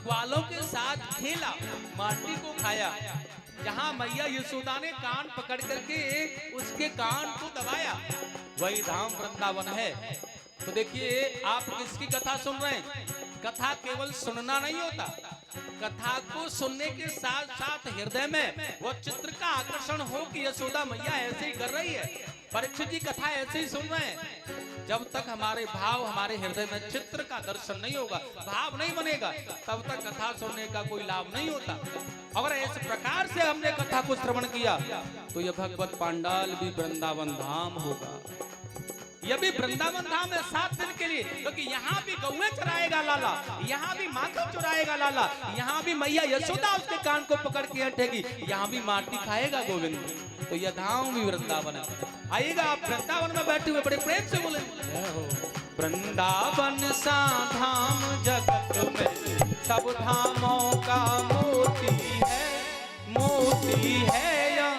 ग्वालों के साथ खेला, माटी को खाया। जहाँ मैया यशोदा ने कान पकड़ करके उसके कान को दबाया, वही धाम वृंदावन है। तो देखिए, आप किसकी कथा सुन रहे हैं? कथा केवल सुनना नहीं होता, कथा को सुनने के साथ साथ हृदय में वो चित्र का आकर्षण हो कि यशोदा मैया ऐसे ही कर रही है, परीक्षित जी कथा ऐसे ही सुन रहे हैं। जब तक हमारे भाव हमारे हृदय में चित्र का दर्शन नहीं होगा, भाव नहीं बनेगा, तब तक कथा सुनने का कोई लाभ नहीं होता। अगर इस प्रकार से हमने कथा को श्रवण किया तो यह भगवत पांडाल भी वृंदावन धाम होगा। यह भी वृंदावन धाम है 7 दिन के लिए, क्योंकि यहाँ भी गौएं चराएगा लाला, यहाँ भी माखन चुराएगा लाला, यहाँ भी मैया यशोदा उसके कान को पकड़ के हटेगी, यहाँ भी माटी खाएगा गोविंद। तो यह धाम भी वृंदावन है। आइएगा आप वृंदावन में बैठे हुए बड़े प्रेम से बोले, वृंदावन सा धाम जगत में सब धामों का मोती है, मोती है या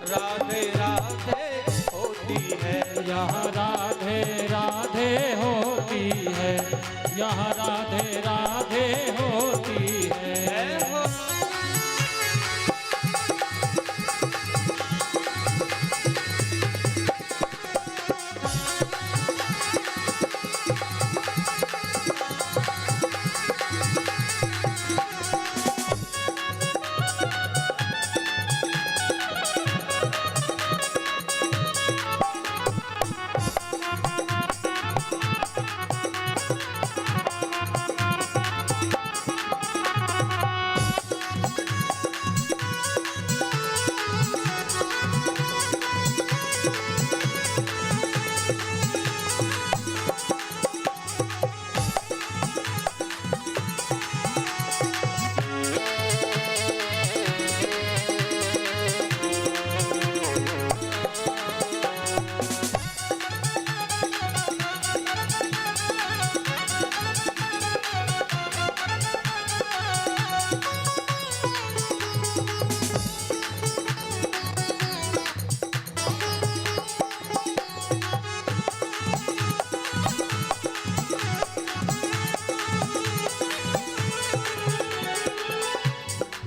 राधे राधे होती है, यहाँ राधे राधे होती है, यहाँ राधे राधे होती है।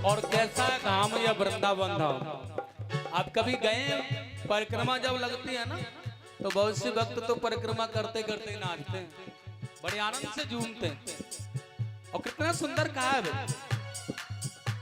और कैसा धाम यह वृंदावन धाम। आप कभी गए? परिक्रमा जब लगती है ना, तो बहुत से भक्त तो परिक्रमा करते करते नाचते हैं, बड़े आनंद से झूमते हैं। और कितना सुंदर कहा है,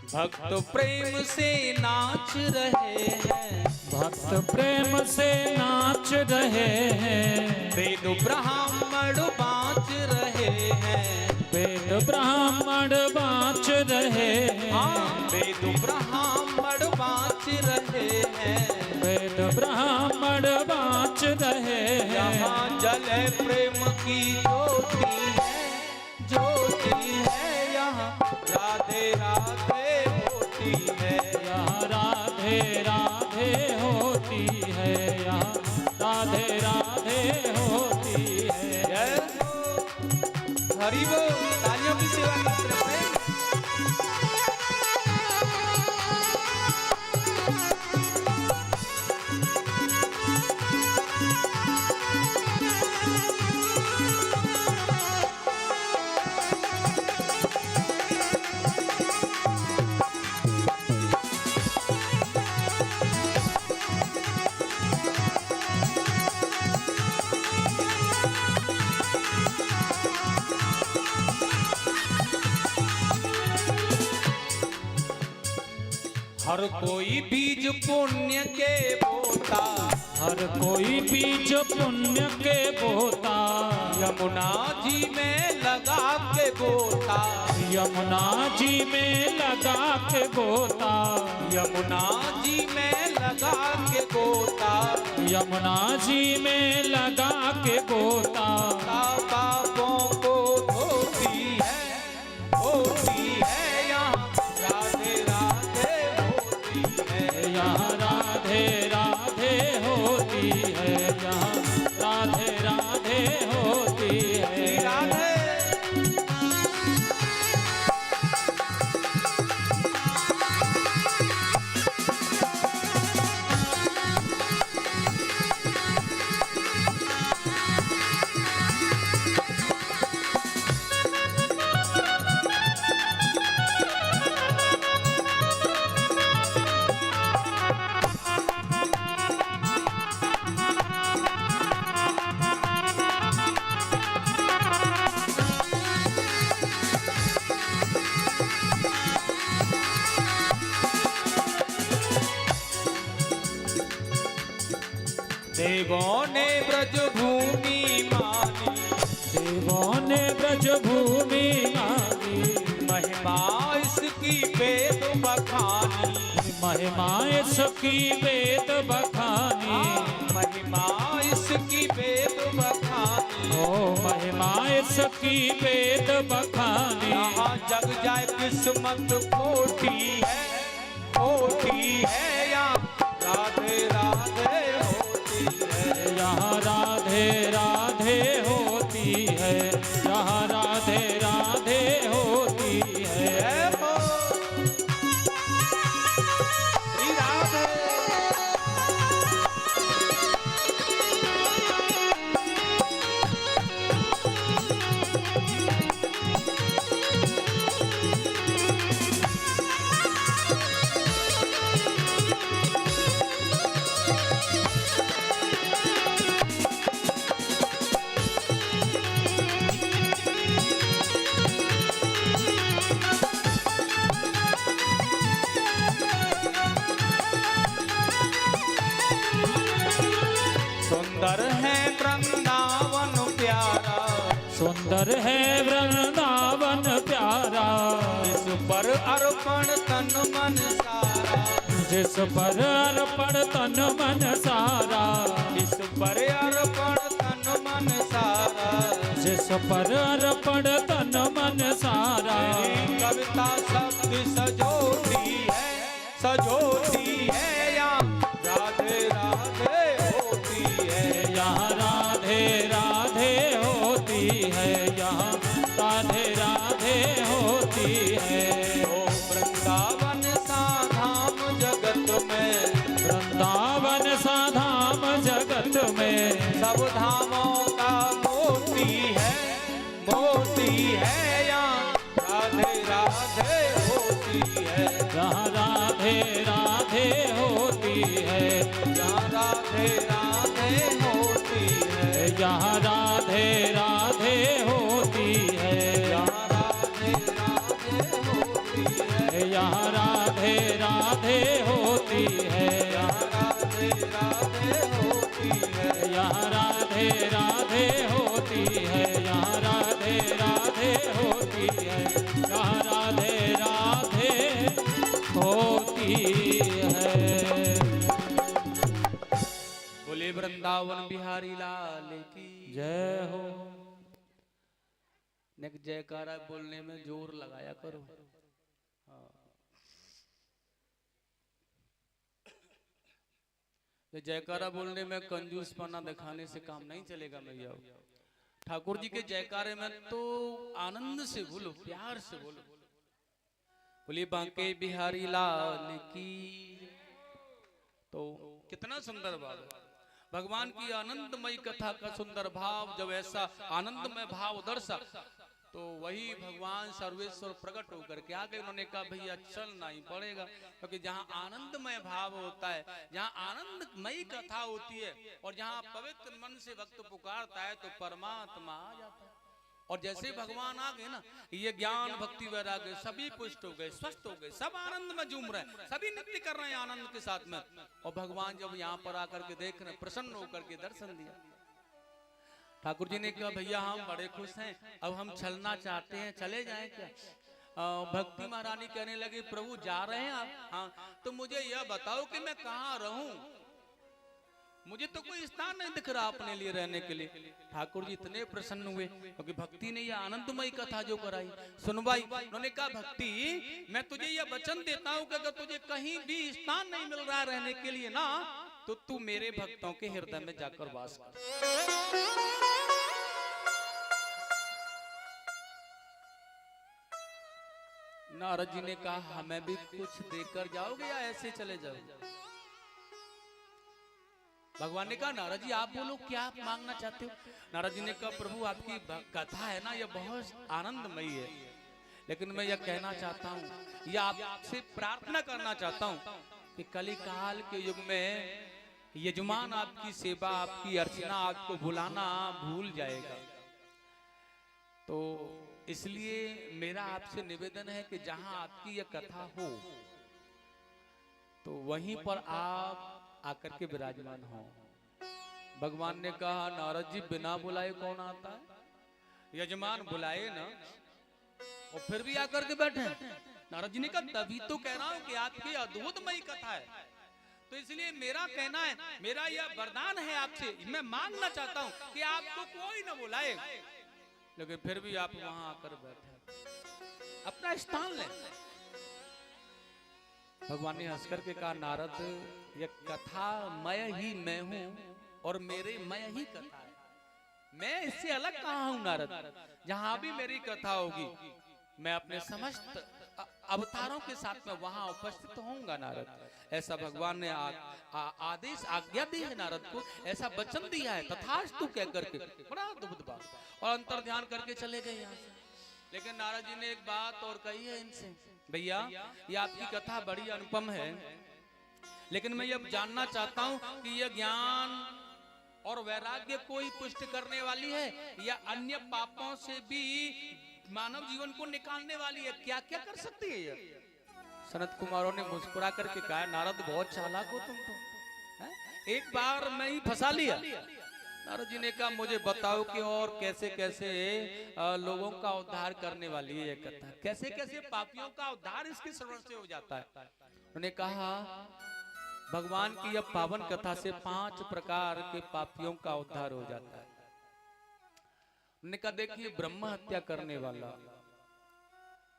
भक्त प्रेम से नाच रहे हैं, भक्त प्रेम से नाच रहे हैं, वेद ब्राह्मण बाँच रहे हैं, वेद ब्राह्मण बाँच रहे हैं, वेद ब्राह्मण बाँच रहे हैं, वेद ब्राह्मण बाँच रहे हैं। यहाँ जल प्रेम की ज्योति है, ज्योति है, यहाँ राधे राधे होती है, यहाँ राधे राधे होती है, यहाँ राधे राधे होती है। हरि बोल, तालियों की सेवा करते रहे। हर कोई बीज पुण्य के बोता, हर कोई बीज पुण्य के बोता, यमुना जी में लगा के गोता, यमुना जी में लगा के गोता, यमुना जी में लगा के गोता, यमुना जी में लगा के गोता, पापों को धोती है, होती है, यहाँ राधे राधे होती है, यहाँ राधे राधे होती है, यहाँ राधे राधे होती है। राधे देवों ने ब्रज भूमि मानी, देवों ने ब्रज भूमि मांगी, महिमा इसकी वेद बखानी, महिमा इसकी वेद बखानी, महिमा इसकी वेद बखानी, ओ महिमा इसकी वेद बखानी। यहाँ जग जाए किस्मत खोटी है यहाँ राधे राधे होती है, यहाँ राधे राधे होती है, यहाँ राधे राधे होती है। जय हो श्री राधे। सुंदर है वृंदावन प्यारा, सुंदर है वृंदावन प्यारा, इस पर अर्पण तन मन सारा, जिस पर अर्पण तन मन सारा, इस पर अर्पण तन मन सारा, जिस पर अर्पण तन मन सारा। मेरी कविता शब्द सजोती है यहाँ राधे राधे होती है, यहाँ राधे राधे होती है, यहाँ राधे राधे होती है। ओ वृंदावन सा धाम जगत में, वृंदावन सा धाम जगत में, सब धामों का मोती है यहाँ राधे राधे होती है, यहाँ राधे राधे होती है, यहाँ राधे राधे होती है, यहाँ राधे राधे होती है, यहाँ राधे राधे होती है, यहाँ राधे राधे होती है, यहाँ राधे राधे होती है, यहाँ राधे राधे होती है, यहाँ राधे राधे होती है, यहाँ राधे राधे होती है। बोले वृंदावन बिहारी लाल की जय हो। नेक जयकारा बोलने में जोर लगाया करो। हाँ। ये जयकारा बोलने में कंजूसपना दिखाने से काम नहीं चलेगा भैया। ठाकुर जी के जयकारे में तो आनंद से बोलो, प्यार से बोलो। बोलिए बांके बिहारी लाल की। तो कितना सुंदर भाव है भगवान की आनंदमयी कथा का सुंदर भाव। जब ऐसा आनंदमय भाव दर्शा तो वही भगवान सर्वेश्वर प्रकट होकर के आगे उन्होंने कहा भैया चलना ही पड़ेगा, क्योंकि जहाँ आनंदमय भाव होता है, जहाँ आनंदमयी कथा होती है और जहाँ पवित्र मन से भक्त पुकारता है तो परमात्मा आ जाता है। और जैसे भगवान आ गए ना, ये ज्ञान भक्ति वैराग्य सभी पुष्ट हो गए, स्वस्थ हो गए, सब आनंद में झूम रहे हैं, सभी नृत्य कर रहे हैं आनंद के साथ में। और भगवान जब यहाँ पर आकर के देख रहे, प्रसन्न होकर के दर्शन दिया। ठाकुर जी ने कहा भैया हम बड़े खुश हैं, अब हम चलना चाहते हैं, चले जाएं क्या? भक्ति महारानी कहने लगी प्रभु जा रहे हैं आप? हाँ, तो मुझे यह बताओ कि मैं कहाँ रहूं, मुझे तो कोई स्थान नहीं दिख रहा अपने लिए रहने के लिए। ठाकुर जी इतने प्रसन्न हुए क्योंकि भक्ति ने यह आनंदमयी कथा जो कराई सुनवाई। उन्होंने कहा भक्ति मैं तुझे यह वचन देता हूँ कि अगर तुझे कहीं भी स्थान नहीं मिल रहा है रहने के लिए ना, तो तू मेरे भक्तों के हृदय में जाकर वास कर। नारद जी ने कहा हमें भी कुछ देकर जाओगे या ऐसे चले जाओगे? भगवान ने कहा नारद जी आप बोलो क्या आप मांगना चाहते हो? नारद जी ने कहा प्रभु आपकी कथा है ना, यह बहुत आनंदमयी है, लेकिन मैं यह कहना चाहता हूँ, यह आपसे प्रार्थना करना चाहता हूँ कि कलिकाल के युग में यजमान आपकी सेवा, आपकी अर्चना, आपको बुलाना भूल जाएगा। तो इसलिए मेरा आपसे निवेदन है कि जहां आपकी यह कथा हो तो वहीं पर आप आकर के विराजमान हो। भगवान ने कहा नारद जी बिना बुलाए कौन आता है? यजमान बुलाए ना और फिर भी आकर के बैठे। नारद जी ने कहा तभी तो कह रहा हूं कि आपकी अद्भुतमयी कथा है, तो इसलिए मेरा कहना है, मेरा यह वरदान है आपसे, मैं मांगना चाहता हूं कि आपको कोई न बुलाए, लेकिन फिर भी आप वहां आकर बैठे, अपना स्थान लें। भगवान ने हंस करके कहा नारद ये कथा मैं ही मैं हूं और मेरे मैं ही कथा है, मैं इससे अलग कहां हूं नारद? जहां भी मेरी कथा होगी मैं अपने समस्त अवतारों के साथ में वहां उपस्थित होऊंगा नारद। ऐसा भगवान ने आदेश आज्ञा दी है नारद को, ऐसा वचन दिया है, तथास्तु कह करके बड़ा अद्भुत बात, और अंतर ध्यान करके चले गए यहाँ से। लेकिन नारद जी ने एक बात और कही है इनसे, भैया ये आपकी कथा बड़ी अनुपम है, लेकिन मैं ये जानना चाहता हूं कि यह ज्ञान और वैराग्य को ही पुष्ट करने वाली है या अन्य पापों से भी मानव जीवन को निकालने वाली है, क्या क्या कर सकती है ये? सनत कुमारों ने मुस्कुरा करके कहा नारद बहुत चालाक हो तुम तो, एक बार मैं ही फंसा लिया। नारद जी ने कहा मुझे बताओ कि और कैसे कैसे लोगों का उद्धार करने वाली है ये कथा, कैसे कैसे पापियों का उद्धार इसके श्रवण से हो जाता है। उन्होंने कहा भगवान की यह पावन कथा से 5 प्रकार के पापियों का उद्धार हो जाता है। उन्होंने कहा देखिए ब्रह्म हत्या करने वाला,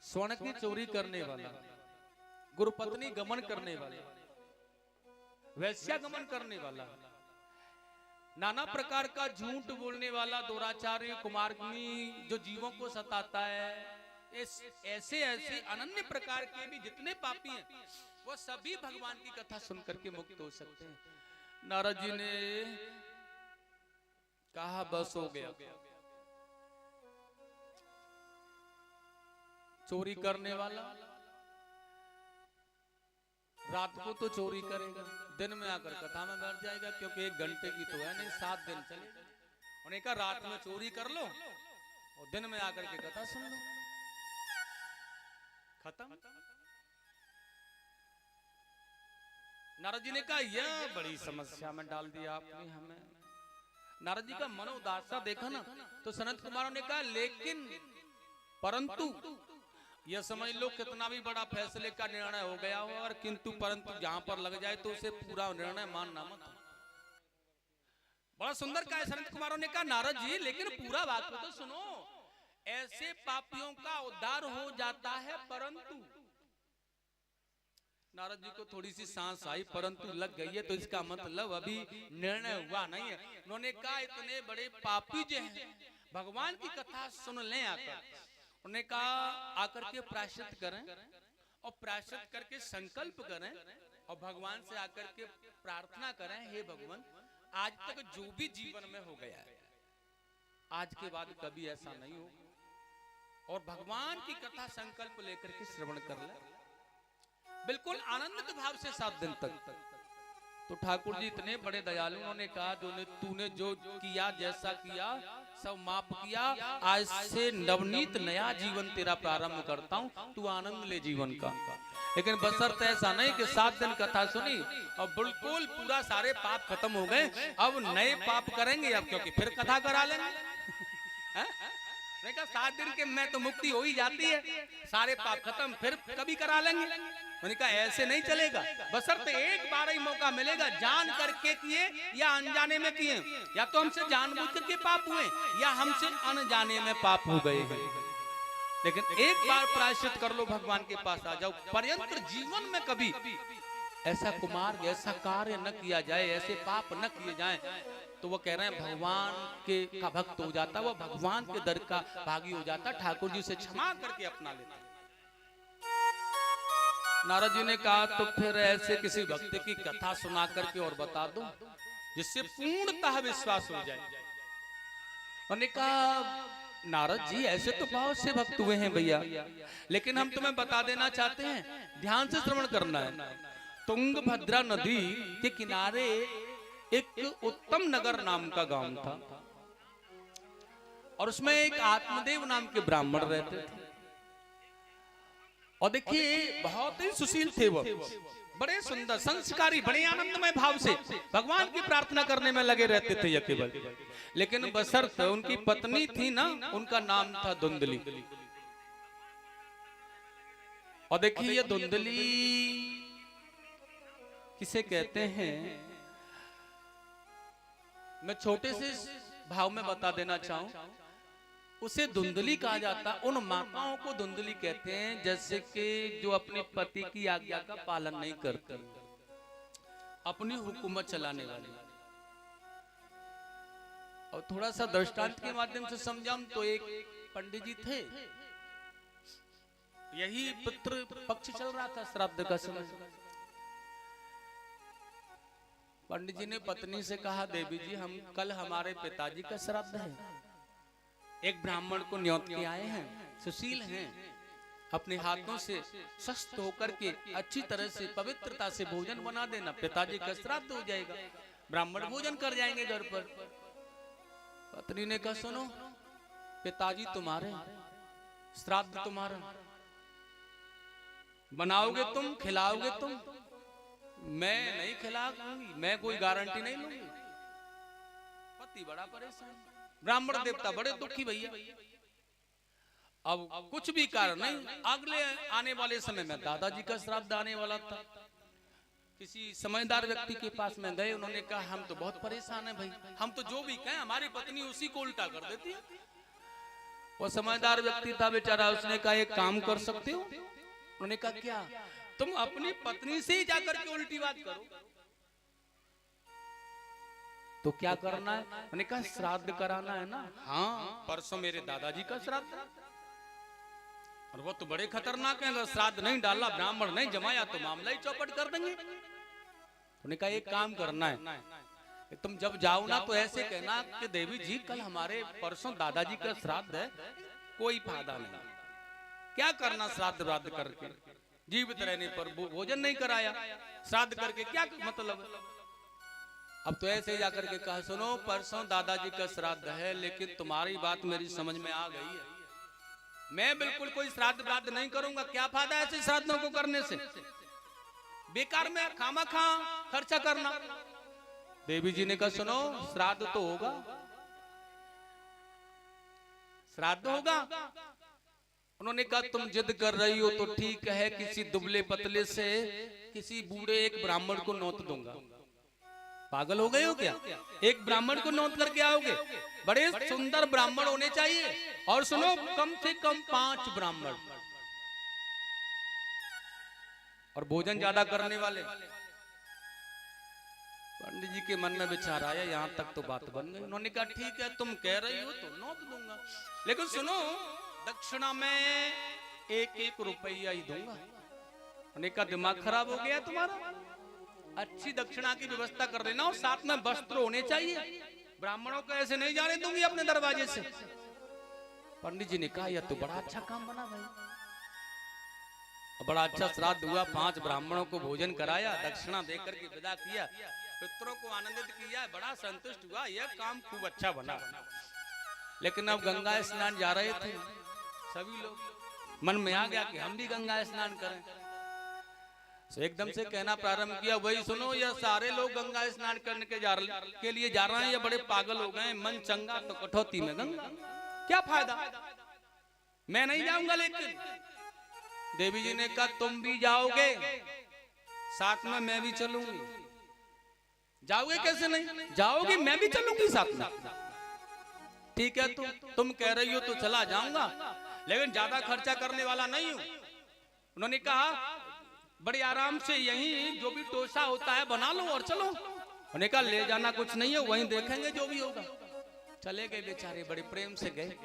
स्वर्ण की चोरी करने वाला, गुरुपत्नी गमन करने वाला, वैश्या गमन करने वाला, नाना प्रकार का झूठ बोलने वाला, दुराचारी, कुमार्गनी जो जीवों को सताता है, ऐसे ऐसे अनन्य प्रकार के भी जितने पापी हैं वो सभी भगवान की कथा सुनकर के मुक्त हो सकते हैं। नारद जी ने कहा बस हो गया, चोरी करने वाला रात को तो चोरी करेगा, दिन में आकर कथा में बैठ जाएगा, क्योंकि 1 घंटे की तो है नहीं, 7 दिन चलेगा। उन्हें कहा रात में चोरी कर लो और दिन में आकर के कथा सुन लो, खत्म। नारद जी ने कहा यह बड़ी समस्या में डाल दिया आपने हमें। नारद जी का मनोदासा देखा ना, तो सनत कुमारों ने कहा लेकिन परंतु यह समझ लो कितना भी बड़ा फैसले का निर्णय हो गया हो, और किंतु परंतु जहां पर लग जाए तो उसे पूरा निर्णय मानना मत। बड़ा सुंदर कहा सनत कुमारों ने कहा नारद जी लेकिन पूरा बात तो सुनो, ऐसे पापियों का उद्धार हो जाता है, परंतु नारद जी को थोड़ी सी सांस आई, परंतु लग गई है, तो इसका मतलब अभी निर्णय हुआ नहीं है। उन्होंने कहा इतने बड़े पापी जो हैं भगवान की कथा सुन लें आकर, उन्होंने कहा आकर के प्रायश्चित करें और प्रायश्चित करके संकल्प करें और भगवान से आकर के प्रार्थना करें, हे भगवान आज तक जो भी जीवन में हो गया है आज के बाद कभी ऐसा नहीं हो, और भगवान की कथा संकल्प लेकर के श्रवण कर ले बिल्कुल आनंदित भाव से 7 दिन तक। तो ठाकुर जी इतने बड़े दयालु, उन्होंने कहा तूने जो किया जैसा किया सब माफ किया, आज से नवनीत नया जीवन तेरा प्रारंभ करता हूँ, तू आनंद ले जीवन का। लेकिन बशर्ते ऐसा नहीं कि 7 दिन कथा सुनी और बिल्कुल पूरा सारे पाप खत्म हो गए, अब नए पाप करेंगे अब, क्योंकि फिर कथा करा लेंगे। 7 दिन के में तो मुक्ति हो ही जाती है, सारे पाप खत्म, फिर कभी करा लेंगे। मैंने कहा ऐसे नहीं चलेगा, बशर्ते एक बार ही मौका मिलेगा, जान करके किए या अनजाने में किए, या तो हमसे जानबूझ करके पाप हुए या हमसे अनजाने में पाप हो गए हैं, लेकिन एक बार प्रायश्चित कर लो, भगवान के पास आ जाओ, पर्यंत जीवन में कभी ऐसा कुमार्ग ऐसा कार्य न किया जाए, ऐसे पाप न किए जाएं। तो वो कह रहे हैं भगवान के का भक्त हो जाता, वो भगवान के दर का भागी हो जाता, ठाकुर जी से क्षमा करके अपना लेता। नारद जी ने कहा तो फिर ऐसे किसी भक्त की कथा सुना करके और बता दो जिससे पूर्णतः विश्वास हो जाए। उन्होंने कहा नारद जी ऐसे तो बहुत से भक्त हुए हैं भैया, लेकिन हम तुम्हें बता देना चाहते हैं, ध्यान से श्रवण करना है। तुंगभद्रा नदी के किनारे एक उत्तम नगर नाम का गांव था, और उसमें एक आत्मदेव नाम के ब्राह्मण रहते थे, और देखिए बहुत ही सुशील थे वो, बड़े सुंदर संस्कारी, बड़े आनंदमय भाव से भगवान की प्रार्थना करने में लगे रहते थे ये केवल। लेकिन बशर्ते उनकी पत्नी थी ना, उनका नाम था धुंधली। और देखिए ये धुंधली किसे कहते हैं, मैं छोटे से भाव में बता देना चाहूं, उसे धुंधली कहा जाता। उन माताओं को धुंधली कहते हैं जैसे कि जो अपने पति की आज्ञा का पालन नहीं करती, अपनी हुकूमत चलाने वाली। और थोड़ा सा दृष्टांत के माध्यम से समझाऊं तो एक पंडित जी थे, यही पितृ पक्ष चल रहा था, श्राद्ध का समय। पंडित जी ने पत्नी से कहा, देवी जी हम कल हमारे पिताजी का श्राद्ध है, एक ब्राह्मण को न्योत के आए हैं, सुशील हैं, अपने हाथों से स्वस्थ होकर के अच्छी तरह से पवित्रता से भोजन बना देना, पिताजी का श्राद्ध हो जाएगा, ब्राह्मण भोजन कर जाएंगे घर पर। पत्नी ने कहा, सुनो पिताजी तुम्हारे, श्राद्ध तुम्हारा, बनाओगे तुम, खिलाओगे तुम, मैं नहीं खिलाऊंगी, मैं कोई गारंटी नहीं लूंगी। पति बड़ा परेशान, ब्राह्मण देवता बड़े दुखी भैया। अब कुछ भी कारण नहीं, अगले आने वाले समय में दादाजी का श्राद्ध आने वाला था। किसी समझदार व्यक्ति के पास में गए, उन्होंने कहा हम तो बहुत परेशान हैं भाई, हम तो जो भी कहें हमारी पत्नी उसी को उल्टा कर देती है। वो समझदार व्यक्ति था बेचारा, उसने कहा एक काम कर सकते हो? उन्होंने कहा क्या? तुम अपनी पत्नी से ही जाकर के उल्टी बात करो। तो क्या करना है? उन्होंने कहा श्राद्ध कराना है ना। हाँ, परसों मेरे दादाजी का श्राद्ध, और वो तो बड़े खतरनाक हैं, अगर श्राद्ध नहीं डाला, ब्राह्मण नहीं जमाया तो मामला ही चौपट कर देंगे। उन्होंने कहा एक काम करना है, तुम जब जाओ ना तो ऐसे कहना कि देवी जी कल हमारे परसों दादाजी का श्राद्ध है, कोई फायदा नहीं। क्या करना श्राद्ध व्राद्ध करके, जीवित रहने पर भोजन नहीं कराया, श्राद्ध करके क्या मतलब। अब तो ऐसे जाकर के कहा, सुनो परसों दादाजी का श्राद्ध है, लेकिन तुम्हारी बात मेरी समझ में आ गई है, मैं बिल्कुल कोई श्राद्ध व्राद्ध नहीं करूंगा। क्या फायदा ऐसे श्राद्धों को करने से, बेकार में खामाखा खर्चा करना। देवी जी ने कहा सुनो श्राद्ध तो होगा, श्राद्ध होगा। उन्होंने कहा तुम जिद कर रही हो तो ठीक है, किसी दुबले पतले से किसी बूढ़े एक ब्राह्मण को नौत दूंगा। पागल हो गए हो क्या? एक ब्राह्मण को नौत करके आओगे? बड़े सुंदर ब्राह्मण होने चाहिए, और सुनो कम से कम 5 ब्राह्मण, और भोजन ज्यादा करने वाले। पंडित जी के मन में विचार आया, यहाँ तक तो बात बन गई। उन्होंने कहा ठीक है तुम कह रही हो तो नौत दूंगा, लेकिन सुनो दक्षिणा में 1-1 रुपया ही दूंगा। उन्होंने कहा दिमाग खराब हो गया तुम्हारा, अच्छी दक्षिणा की व्यवस्था कर देना, और साथ में वस्त्र होने चाहिए, ब्राह्मणों को ऐसे नहीं जाने दूंगी अपने दरवाजे से। पंडित जी ने कहा यह तो बड़ा अच्छा काम बना भाई, बड़ा अच्छा श्राद्ध हुआ, 5 ब्राह्मणों को भोजन कराया, दक्षिणा देकर के विदा किया, पितरों को आनंदित किया, बड़ा संतुष्ट हुआ, यह काम खूब अच्छा बना। लेकिन अब गंगा स्नान जा रहे थे सभी लोग, मन में आ गया कि हम भी गंगा स्नान करें, तो एकदम से कहना प्रारंभ किया, वही सुनो यह सारे लोग गंगा स्नान करने के लिए जा रहे हैं, ये बड़े पागल हो गए, मन चंगा तो कठौती में गंगा, क्या फायदा, मैं नहीं जाऊंगा। लेकिन देवी जी ने कहा तुम भी जाओगे, साथ में मैं भी चलूंगी। जाओगे कैसे नहीं, जाओगी, मैं भी चलूंगी साथ में। ठीक है तुम कह रही हो तो चला जाऊंगा, लेकिन ज्यादा खर्चा करने वाला नहीं हूं। उन्होंने कहा बड़े आराम से यहीं जो भी टोसा होता है बना लो और चलो। उन्होंने कहा ले जाना कुछ नहीं है, वहीं देखेंगे जो भी होगा। चले गए बेचारे, बड़े प्रेम से गए।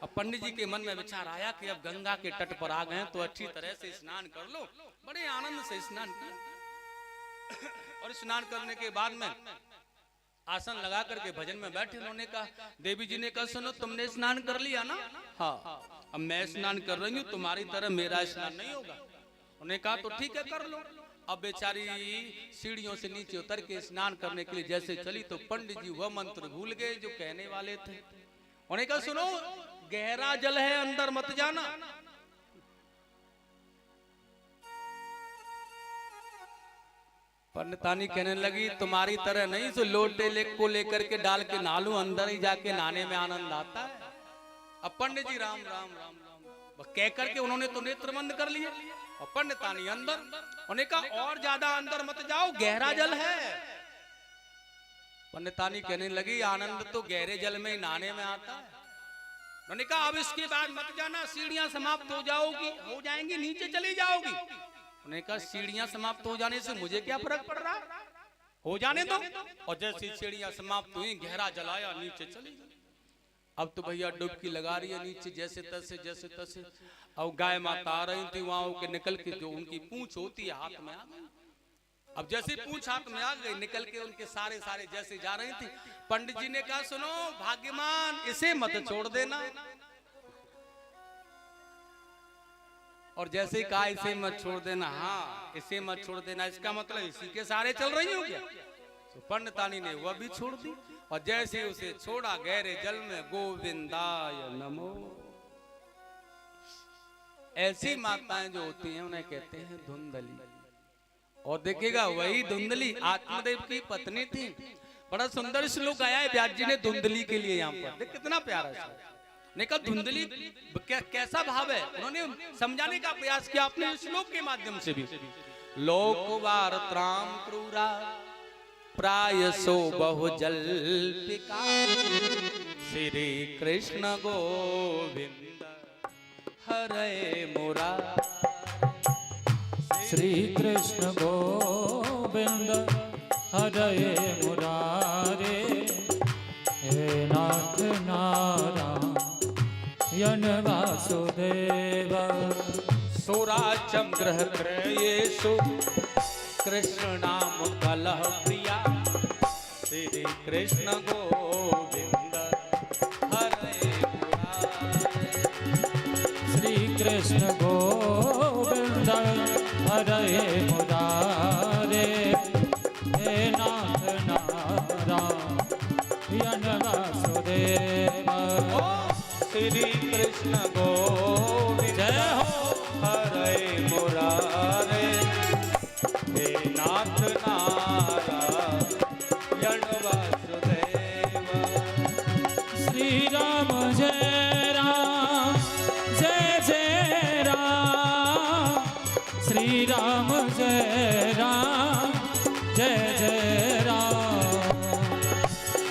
अब पंडित जी के मन में विचार आया कि अब गंगा के तट पर आ गए तो अच्छी तरह से स्नान कर लो। बड़े आनंद से स्नान किया, और स्नान करने के बाद में आसन लगा करके भजन में बैठे। उन्होंने कहा देवी जी ने कहा सुनो तुमने स्नान कर लिया ना? हाँ, अब मैं स्नान कर रही हूँ, तुम्हारी तरह मेरा स्नान नहीं होगा। उन्होंने कहा तो ठीक है कर लो। अब बेचारी सीढ़ियों से नीचे उतर के स्नान करने के लिए जैसे चली तो पंडित जी वह मंत्र भूल गए जो कहने वाले थे। उन्होंने कहा सुनो गहरा जल है, अंदर मत जाना। पंडितानी कहने लगी तुम्हारी तरह नहीं सो लोटे को लेकर के डाल के नालू अंदर ही जाके नहाने में आनंद आता है। अब पंडित जी राम राम राम राम कह करके उन्होंने तो नेत्र बंद कर लिए और पंडितानी अंदर, उन्होंने कहा और ज्यादा अंदर मत जाओ गहरा जल है। पंडितानी कहने लगी आनंद तो गहरे जल में ही नहाने में आता है। उन्होंने कहा अब इसके बाद मत जाना, सीढ़ियां समाप्त हो जाएंगी नीचे चली जाओगी। उन्होंने कहा सीढ़ियां समाप्त हो जाने से मुझे क्या फर्क पड़ रहा, हो जाने दो। और जैसी सीढ़ियां समाप्त हुई गहरा जलाया नीचे चली गई। अब तो भैया डुबकी लगा रही है नीचे जैसे तैसे। और गाय माता आ रही थी वहां के निकल के, जो उनकी पूंछ होती है हाथ में आ गई। अब जैसे पूंछ हाथ में आ गई निकल के उनके सारे जैसे जा रही थी। पंडित जी ने कहा सुनो भाग्यमान इसे मत छोड़ देना। और जैसे कहा इसे मत छोड़ देना, हाँ इसे मत छोड़ देना, इसका मतलब इसी के सारे चल रही हो क्या। तो पंडितानी ने वह भी छोड़ दी और जैसे उसे छोड़ा गहरे जल में गोविंदाय नमो। ऐसी माताएं जो होती हैं उन्हें कहते हैं धुंधली। और देखिएगा वही धुंधली आत्मदेव की पत्नी थी। बड़ा सुंदर श्लोक आया है व्यास जी ने धुंधली के लिए यहाँ पर, देख कितना प्यारा श्लोक। ने कहा धुंधली कैसा भाव है, उन्होंने समझाने का प्रयास किया अपने श्लोक के माध्यम से भी। लोकवार्त्राम क्रूरा प्रायसो बहुजल्पिका श्री कृष्ण गोविंद हरे मुरा। श्री कृष्ण गोविंद हरे मुरारे हे नाथ नारायण वासुदेव। सुराचम ग्रह क्रयेषु कृष्ण नाम कलह प्रिया श्री कृष्ण गोविंद हरे मुरारे। श्री कृष्ण गोविंद हरे मुरारे हे नाथ नारायण वासुदेव। श्री कृष्ण गोविंद जय हो हरे मुरारे हे नाथ नारायण वासुदेव। श्री राम जय राम जय जय राम। श्री राम जय राम जय जय राम।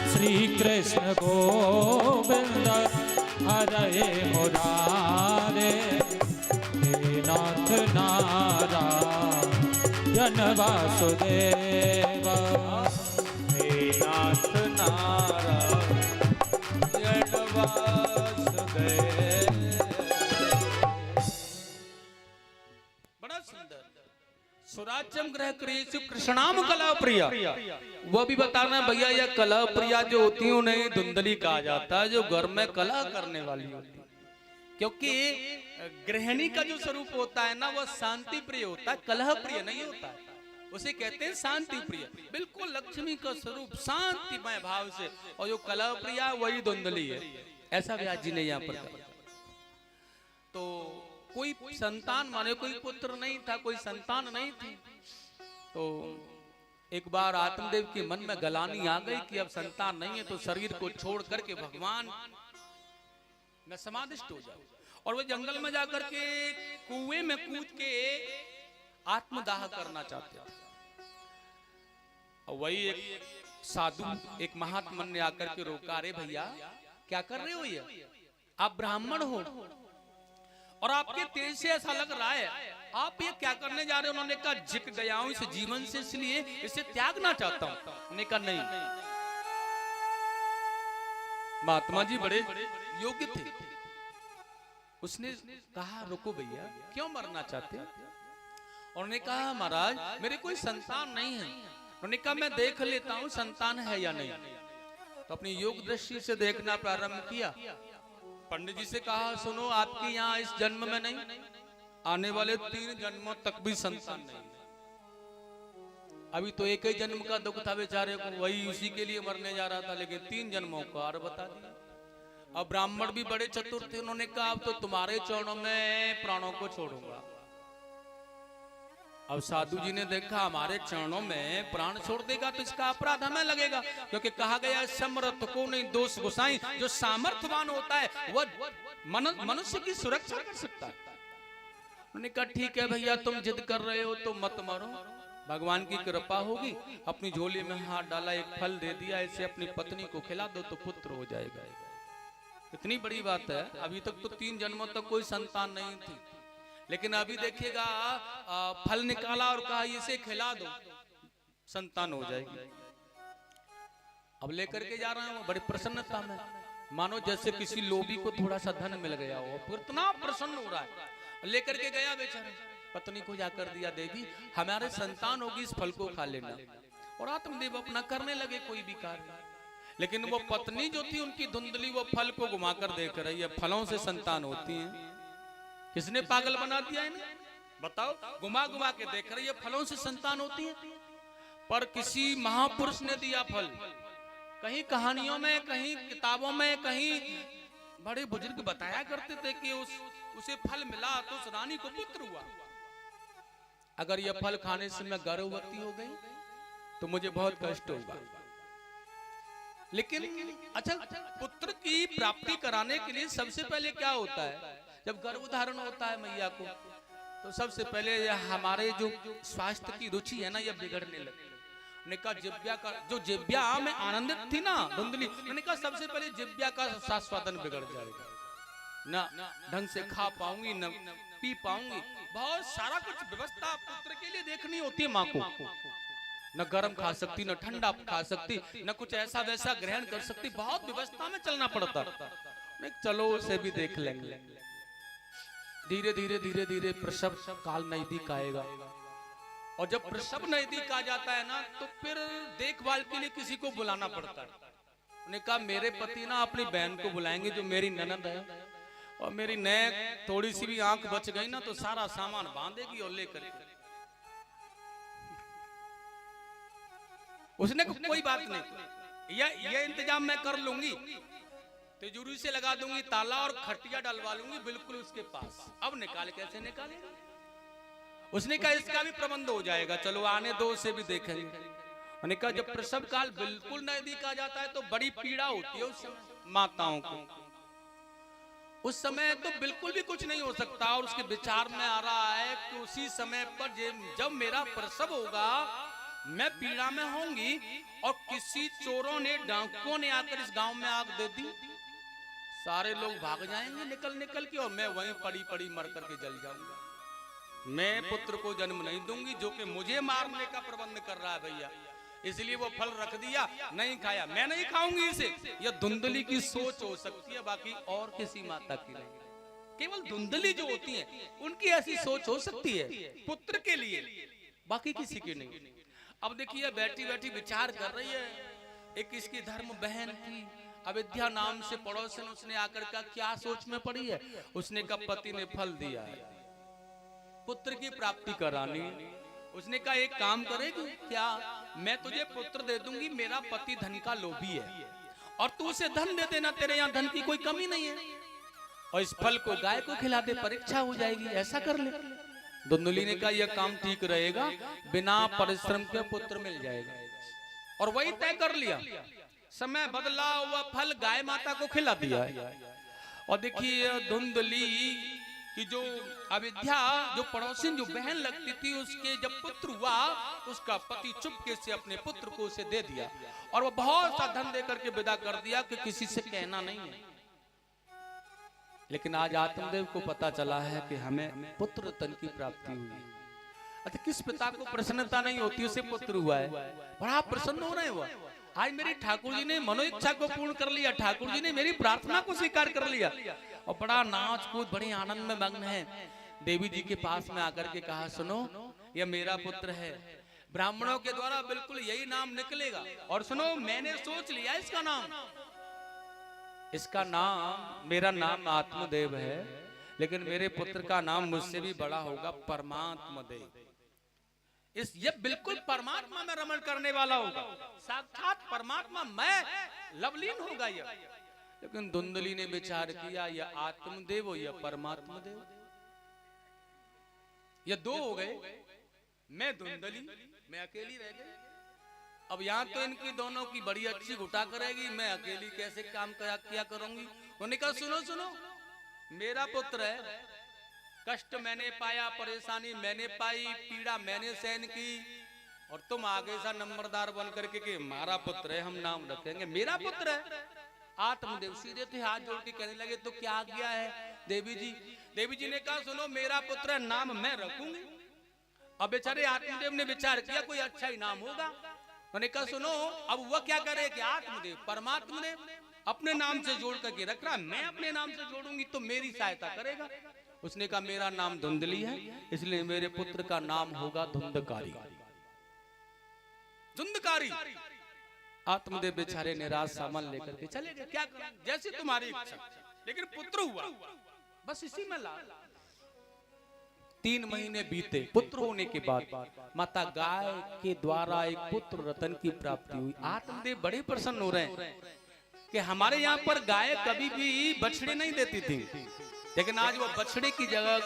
श्री कृष्ण गोविंद हरे मुरारे हे नाथ नारायण वासुदेव। हे नाथ नारायण वासुदेव। बड़ा सुंदर। सुराचम ग्रह क्रियेषु कृष्णाम कला प्रिया। वो भी बताना भैया यह कला प्रिया जो होती है उन्हें धुंधली कहा जाता है, जो घर में कला करने वाली होती है। क्योंकि गृहिणी का जो स्वरूप होता है ना वह शांति प्रिय होता है, कलह प्रिय नहीं होता है। उसे कहते हैं शांति प्रिय, बिल्कुल लक्ष्मी का स्वरूप शांतिमय भाव से। और जो कलह प्रिया वही धुंधली है, ऐसा व्यास जी ने यहाँ पर कहा। तो कोई संतान माने कोई पुत्र नहीं था, कोई संतान नहीं थी। तो एक बार आत्मदेव के मन में गलानी आ गई कि अब संतान नहीं है तो शरीर को छोड़ करके भगवान मैं समाधिष्ट हो जाऊं। और वो जंगल में जाकर के कुएं में कूद के आत्मदाह करना चाहते थे। और वही एक साधु एक महात्मा ने आकर के रोका, अरे भैया क्या कर रहे हो, ये आप ब्राह्मण हो और आपके तेज से ऐसा लग रहा है, आप ये क्या करने जा रहे हो। उन्होंने कहा जिक गया हूं इस जीवन से, इसलिए इसे त्यागना चाहता हूं। उन्होंने कहा नहीं। महात्मा जी बड़े योग्य थे। उसने कहा रुको भैया क्यों मरना चाहते। उन्होंने कहा महाराज मेरे कोई संतान नहीं है। उन्होंने कहा मैं देख लेता हूं संतान है या नहीं। तो अपनी योग दृष्टि से देखना प्रारंभ किया। पंडित जी से कहा सुनो आपके यहाँ इस जन्म में नहीं, आने वाले 3 जन्मों तक भी संतान नहीं। अभी तो एक ही जन्म का दुख था बेचारे को, वही उसी के लिए मरने जा रहा था, लेकिन 3 जन्मों का और बता दिया। अब ब्राह्मण भी बड़े चतुर थे, उन्होंने कहा अब तो तुम्हारे चरणों में प्राणों को छोड़ूंगा। अब साधु जी ने देखा हमारे चरणों में प्राण छोड़ देगा तो इसका अपराध हमें लगेगा, क्योंकि कहा गया है समर्थ को नहीं दोष गोसाई। जो सामर्थ्यवान होता है वह मनुष्य की सुरक्षा कर सकता है। उन्होंने कहा ठीक है भैया, तुम जिद कर रहे हो तो मत मारो, भगवान की कृपा होगी। अपनी झोली में हाथ डाला, एक फल दे दिया, इसे अपनी पत्नी को खिला दो तो पुत्र हो जाएगा। इतनी बड़ी बात है। अभी तक तो 3 जन्मों तक कोई संतान नहीं थी, लेकिन अभी देखिएगा फल निकाला और कहा इसे खिला दो, संतान हो जाएगी। अब लेकर के जा रहे हैं बड़ी प्रसन्नता में, मानो जैसे किसी लोभी को थोड़ा सा धन मिल गया हो, इतना प्रसन्न हो रहा है। लेकर के गया बेचारे, पत्नी को जाकर दिया, देवी हमारे संतान होगी, इस फल को खा लेना। और आत्मदेव अपना करने लगे कोई भी कार्य। लेकिन वो पत्नी जो थी उनकी धुंधली वो फल को घुमाकर देख रही है। फलों से संतान होती है, किसने पागल बना दिया इन्हें बताओ? घुमा घुमा के देख रही है, फलों से संतान होती है। पर किसी महापुरुष ने दिया फल, कहीं कहानियों में, कहीं किताबों में, कहीं बड़े बुजुर्ग बताया करते थे कि उसे फल मिला तो उस रानी को पुत्र हुआ। अगर यह फल खाने से मैं गर्भवती हो गई तो मुझे बहुत कष्ट होगा। लेकिन अच्छा, पुत्र की प्राप्ति कराने के लिए सबसे पहले क्या होता है? जब गर्भधारण होता है मैया को, तो सबसे पहले हमारे जो स्वास्थ्य की रुचि है ना, यह बिगड़ने लगती है। उन्होंने कहा जिब्या का, जो जिब्या में आनंदित थी ना धुंधली, उन्होंने कहा सबसे पहले जिब्या का स्वादन बिगड़ जाएगा, ना ढंग से खा पाऊंगी, न पी पाऊंगी। बहुत सारा कुछ व्यवस्था पुत्र के लिए देखनी होती है माँ को। न गर्म खा सकती, न ठंडा खा सकती, न कुछ ऐसा वैसा ग्रहण कर सकती, बहुत व्यवस्था में चलना पड़ता। चलो उसे भी देख लेंगे। धीरे धीरे धीरे धीरे प्रसव काल नजदीक आएगा, और जब प्रसव नजदीक आ जाता है ना, तो फिर देखभाल के लिए किसी को बुलाना पड़ता है। उन्होंने कहा मेरे पति ना अपनी बहन को बुलाएंगे जो मेरी ननद है, और मेरी नए थोड़ी सी भी आंख बच गई ना तो सारा सामान बांधेगी और लेकर के। उसने कोई बात नहीं, ये इंतजाम मैं कर लूंगी, तिजोरी से लगा दूंगी ताला और खटिया डलवा लूंगी बिल्कुल उसके पास। अब निकाल कैसे निकालेगा? उसने कहा इसका भी प्रबंध हो जाएगा, चलो आने दो, उसे भी देखेंगे। उन्होंने कहा जब प्रसव काल बिल्कुल नजदीक आ जाता है तो बड़ी पीड़ा होती है उस समय माताओं को। उस समय तो बिल्कुल भी कुछ नहीं हो सकता, और उसके विचार में आ रहा है कि उसी समय पर जब मेरा प्रसव होगा मैं पीड़ा में होंगी, और किसी चोरों ने, डाकुओं ने आकर इस गांव में आग दे दी, सारे लोग भाग जाएंगे निकल निकल के, और मैं वहीं पड़ी पड़ी मर करके जल जाऊंगा। मैं पुत्र को जन्म नहीं दूंगी जो कि मुझे मारने का प्रबंध कर रहा है भैया। इसलिए वो फल रख दिया, नहीं खाया। मैं नहीं खाऊंगी इसे। यह धुंधली की सोच हो सकती है, बाकी और किसी माता की नहीं। केवल धुंधली जो होती हैं उनकी ऐसी सोच हो सकती है पुत्र के लिए, बाकी किसी की नहीं। अब देखिए बैठी बैठी विचार कर रही है। एक इसकी धर्म बहन थी अविद्या नाम से पड़ोसन, उसने आकर का क्या सोच में पड़ी है। उसने कहा पति ने फल दिया है, पुत्र की प्राप्ति करानी। उसने कहा एक काम करेगी क्या, मैं तुझे पुत्र दे दूंगी, मेरा पति धन का लोभी है, और तू उसे धन दे देना, तेरे यहाँ धन की कोई कमी नहीं है, और इस फल को गाय को खिला दे, परीक्षा हो जाएगी, ऐसा कर ले। धुंधली ने कहा यह काम ठीक रहेगा, बिना परिश्रम के पुत्र मिल जाएगा, और वही तय कर लिया। समय बदला, हुआ फल गाय माता को खिला दिया। और देखिए धुंधली कि जो अविद्या, जो पड़ोसी, जो बहन लगती थी, उसके जब पुत्र हुआ, उसका पति चुपके से अपने पुत्र को उसे दे दिया, और वो बहुत सा धन देकर के विदा कर दिया कि किसी से कहना नहीं है। लेकिन आज आत्मदेव को पता चला है कि हमें पुत्र तन की प्राप्ति हुई। अच्छा, किस पिता को प्रसन्नता नहीं होती, उसे पुत्र हुआ है, बड़ा प्रसन्न हो रहे हुआ। आज मेरी ठाकुर जी ने मनोइच्छा को पूर्ण कर लिया, ठाकुर जी ने मेरी प्रार्थना को स्वीकार कर लिया, और बड़ा नाच कूद बड़ी आनंद में मग्न है। देवी जी के पास में आकर के कहा सुनो यह मेरा पुत्र है, ब्राह्मणों के द्वारा बिल्कुल यही नाम निकलेगा, और सुनो मैंने सोच लिया इसका नाम मेरा नाम आत्मदेव है, लेकिन मेरे पुत्र का नाम मुझसे भी बड़ा होगा, परमात्मा देव। ये बिल्कुल परमात्मा में रमण करने वाला होगा, साक्षात परमात्मा मैं लवलीन होगा यह। लेकिन धुंधली ने विचार किया यह आत्मदेव हो या परमात्मा देव, ये दो हो गए। मैं धुंधली, मैं अकेली रह गई। अब यहाँ तो इनकी दोनों की बड़ी अच्छी घुटा करेगी, मैं अकेली कैसे काम किया करूंगी। उन्होंने कहा सुनो सुनो, मेरा पुत्र है, कष्ट मैंने पाया, परेशानी मैंने पाई, पीड़ा मैंने सहन की, और तुम आगे सा नंबरदार बन करके कि हमारा पुत्र है, हम नाम रखेंगे, मेरा पुत्र है। आत्मदेव सीधे थे, हाथ जोड़ के कहने लगे तो क्या आज्ञा है देवी जी। देवी जी ने कहा सुनो, मेरा पुत्र है, नाम मैं रखूंगी। अब बेचारे आत्मदेव ने विचार किया कोई अच्छा ही नाम होगा। उन्होंने कहा सुनो, अब वह क्या करे कि आत्मदेव परमात्मा ने अपने नाम से जोड़ करके रख रहा, मैं अपने नाम से जोड़ूंगी तो मेरी सहायता करेगा। उसने कहा मेरा नाम धुंधली है, इसलिए मेरे पुत्र का नाम होगा धुंधकारी। धुंधकारी। आत्मदेव बेचारे निराश सामान लेकर के चले गए, क्या करें, जैसी तुम्हारी इच्छा। लेकिन पुत्र हुआ, बस इसी में ला। 3 महीने बीते, पुत्र होने के बाद माता गाय के द्वारा एक पुत्र रतन की प्राप्ति हुई। आत्मदेव बड़े प्रसन्न हो रहे हैं कि हमारे यहाँ पर गाय कभी भी बछड़े नहीं देती थी, लेकिन आज वो बछड़े की जगह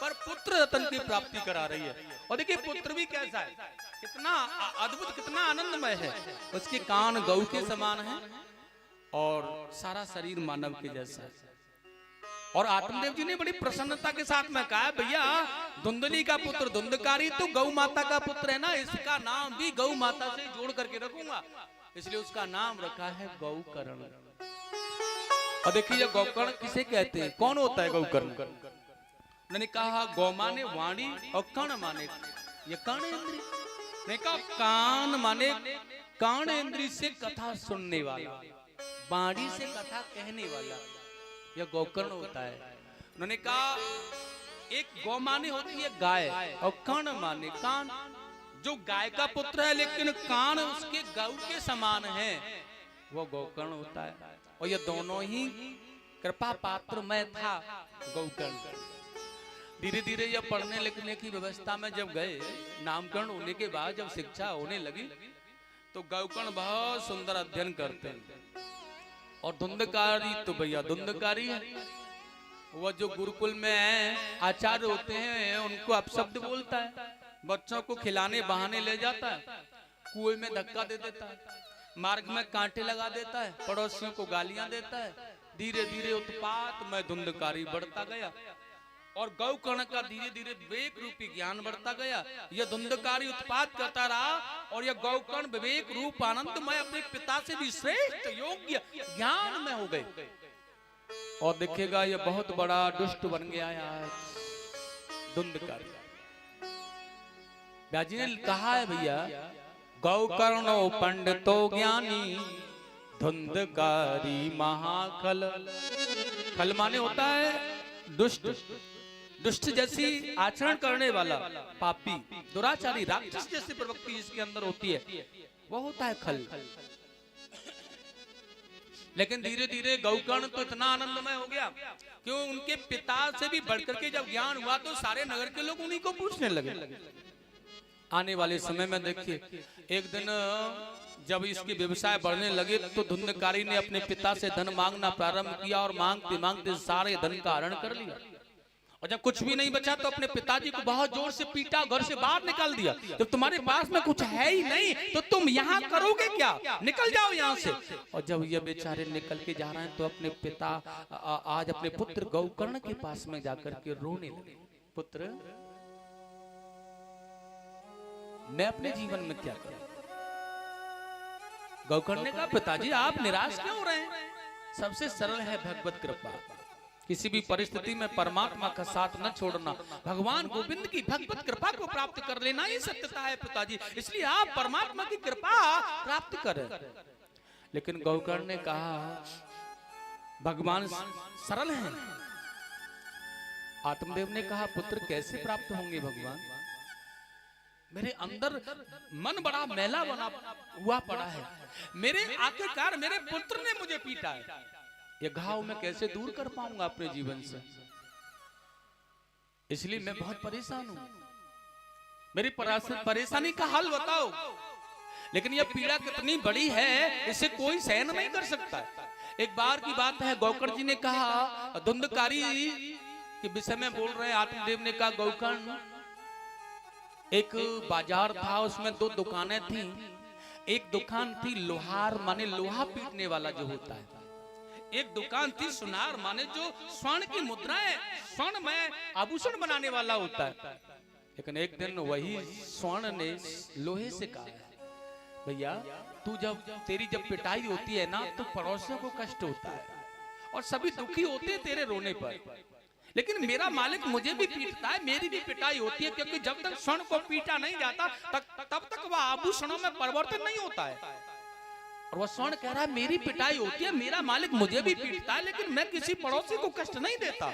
पर पुत्र रतन की प्राप्ति करा रही है। और देखिए पुत्र भी कैसा है, कितना अद्भुत, कितना आनंदमय है। उसके कान गौ के समान है और सारा शरीर मानव के जैसा है। और आत्मदेव जी ने बड़ी प्रसन्नता के साथ में कहा भैया धुंधली का पुत्र धुंधकारी तो गौ माता का पुत्र है ना, इसका नाम भी गौ माता से जोड़ करके रखूंगा, इसलिए उसका नाम रखा है गौकर्ण। और देखिए गौकर्ण किसे कहते हैं, कौन होता है गौकर्ण। मैंने कहा गौ माने वाणी और कर्ण माने ये कर्ण इंद्री। मैंने कहा कान माने कान इंद्री से कथा सुनने वाला, वाणी से कथा कहने वाला, यह गौकर्ण होता है। उन्होंने कहा एक गौ माने होती है गाय और कर्ण माने कान। जो गाय का पुत्र है लेकिन कान उसके गौ के समान है, वो गौकर्ण होता है। और ये दोनों ही कृपा पात्र मैं था गौकर्ण। धीरे धीरे जब पढ़ने लिखने की व्यवस्था में जब गए, नामकरण होने के बाद जब शिक्षा होने लगी तो गौकर्ण बहुत सुंदर अध्ययन करते हैं। और धुंधकारी तो भैया धुंधकारी है, वह जो गुरुकुल में आचार्य होते हैं उनको अपशब्द बोलता है, बच्चों को खिलाने बहाने ले जाता है, कुएं में धक्का दे देता है, मार्ग में कांटे लगा देता है, पड़ोसियों को गालियां देता है। धीरे धीरे उत्पात में धुंधकारी बढ़ता गया और गौकर्ण का धीरे धीरे विवेक रूपी ज्ञान बढ़ता गया। यह धुंधकारी उत्पात करता रहा और यह गौकर्ण विवेक रूप आनंदमय अपने पिता से भी श्रेष्ठ योग्य ज्ञान में हो गए। और देखिएगा यह बहुत बड़ा दुष्ट बन गया है धुंधकारी। ब्याजी ने कहा है भैया गौकर्णो पंडितो ज्ञानी धुंधकारी महाखल। खल माने होता है दुष्ट, दुष्ट जैसी आचरण करने वाला, पापी, दुराचारी, राक्षस जैसी प्रवृत्ति जिसके अंदर होती है वो होता है खल। लेकिन धीरे धीरे गौकर्ण तो इतना आनंदमय हो गया क्यों उनके पिता से भी बढ़कर के जब ज्ञान हुआ तो सारे नगर के लोग उन्हीं को पूछने लगे। आने वाले समय में देखिए एक दिन जब इसके व्यवसाय बढ़ने लगे तो धुंधकारी ने अपने पिता से धन मांगना प्रारंभ किया और मांगते मांगते सारे धन का हरण कर लिया। और जब कुछ भी नहीं बचा तो अपने पिताजी को बहुत जोर से पीटा, घर से बाहर निकाल दिया। जब तुम्हारे पास में कुछ है ही नहीं तो तुम यहाँ करोगे क्या, निकल जाओ यहाँ से। और जब ये बेचारे निकल के जा रहे हैं तो अपने पिता आज अपने पुत्र गौकर्ण के पास में जाकर के रोने लगे। पुत्र मैं अपने जीवन में क्या करूं। गौकर्ण ने कहा पिताजी आप निराश क्यों हो रहे हैं, सबसे सरल है भगवत कृपा। किसी भी परिस्थिति में परमात्मा का साथ न छोड़ना, भगवान गोविंद की भगवत कृपा को प्राप्त कर लेना ही सत्यता है पिताजी, इसलिए आप परमात्मा की कृपा प्राप्त करें। लेकिन गौकर्ण ने कहा भगवान सरल हैं। आत्मदेव ने कहा पुत्र कैसे प्राप्त होंगे भगवान, मेरे अंदर मन बड़ा मैला बना हुआ पड़ा है, मेरे आखिरकार मेरे पुत्र ने मुझे पीटा है, ये घाव मैं कैसे दूर कर पाऊंगा अपने जीवन से, इसलिए मैं बहुत परेशान हूं, मेरी परेशानी का हल बताओ। लेकिन यह पीड़ा कितनी बड़ी है इसे कोई सहन नहीं कर सकता। एक बार की बात है गौकर्ण जी ने कहा, धुंधकारी के विषय में बोल रहे आत्मदेव ने कहा गौकर्ण एक बाजार था, उसमें दो दुकानें थी। एक दुकान थी लोहार माने लोहा पीटने वाला जो होता है, एक दुकान थी सुनार माने जो स्वर्ण की मुद्राएं स्वर्ण में आभूषण बनाने वाला होता है। लेकिन एक दिन वही स्वर्ण ने लोहे से कहा, भैया तू तेरी जब पिटाई होती है ना तो पड़ोसियों को कष्ट होता है और सभी दुखी होते हैं तेरे रोने पर, लेकिन मेरा मालिक मुझे भी पीटता है, मेरी भी पिटाई होती है, क्योंकि जब तक स्वर्ण को पीटा नहीं जाता तब तक वह आभूषणों में परिवर्तन नहीं होता है। और वह स्वर्ण कह रहा है मेरी पिटाई होती है, मेरा मालिक मुझे भी पीटता है, लेकिन मैं किसी पड़ोसी को कष्ट नहीं देता,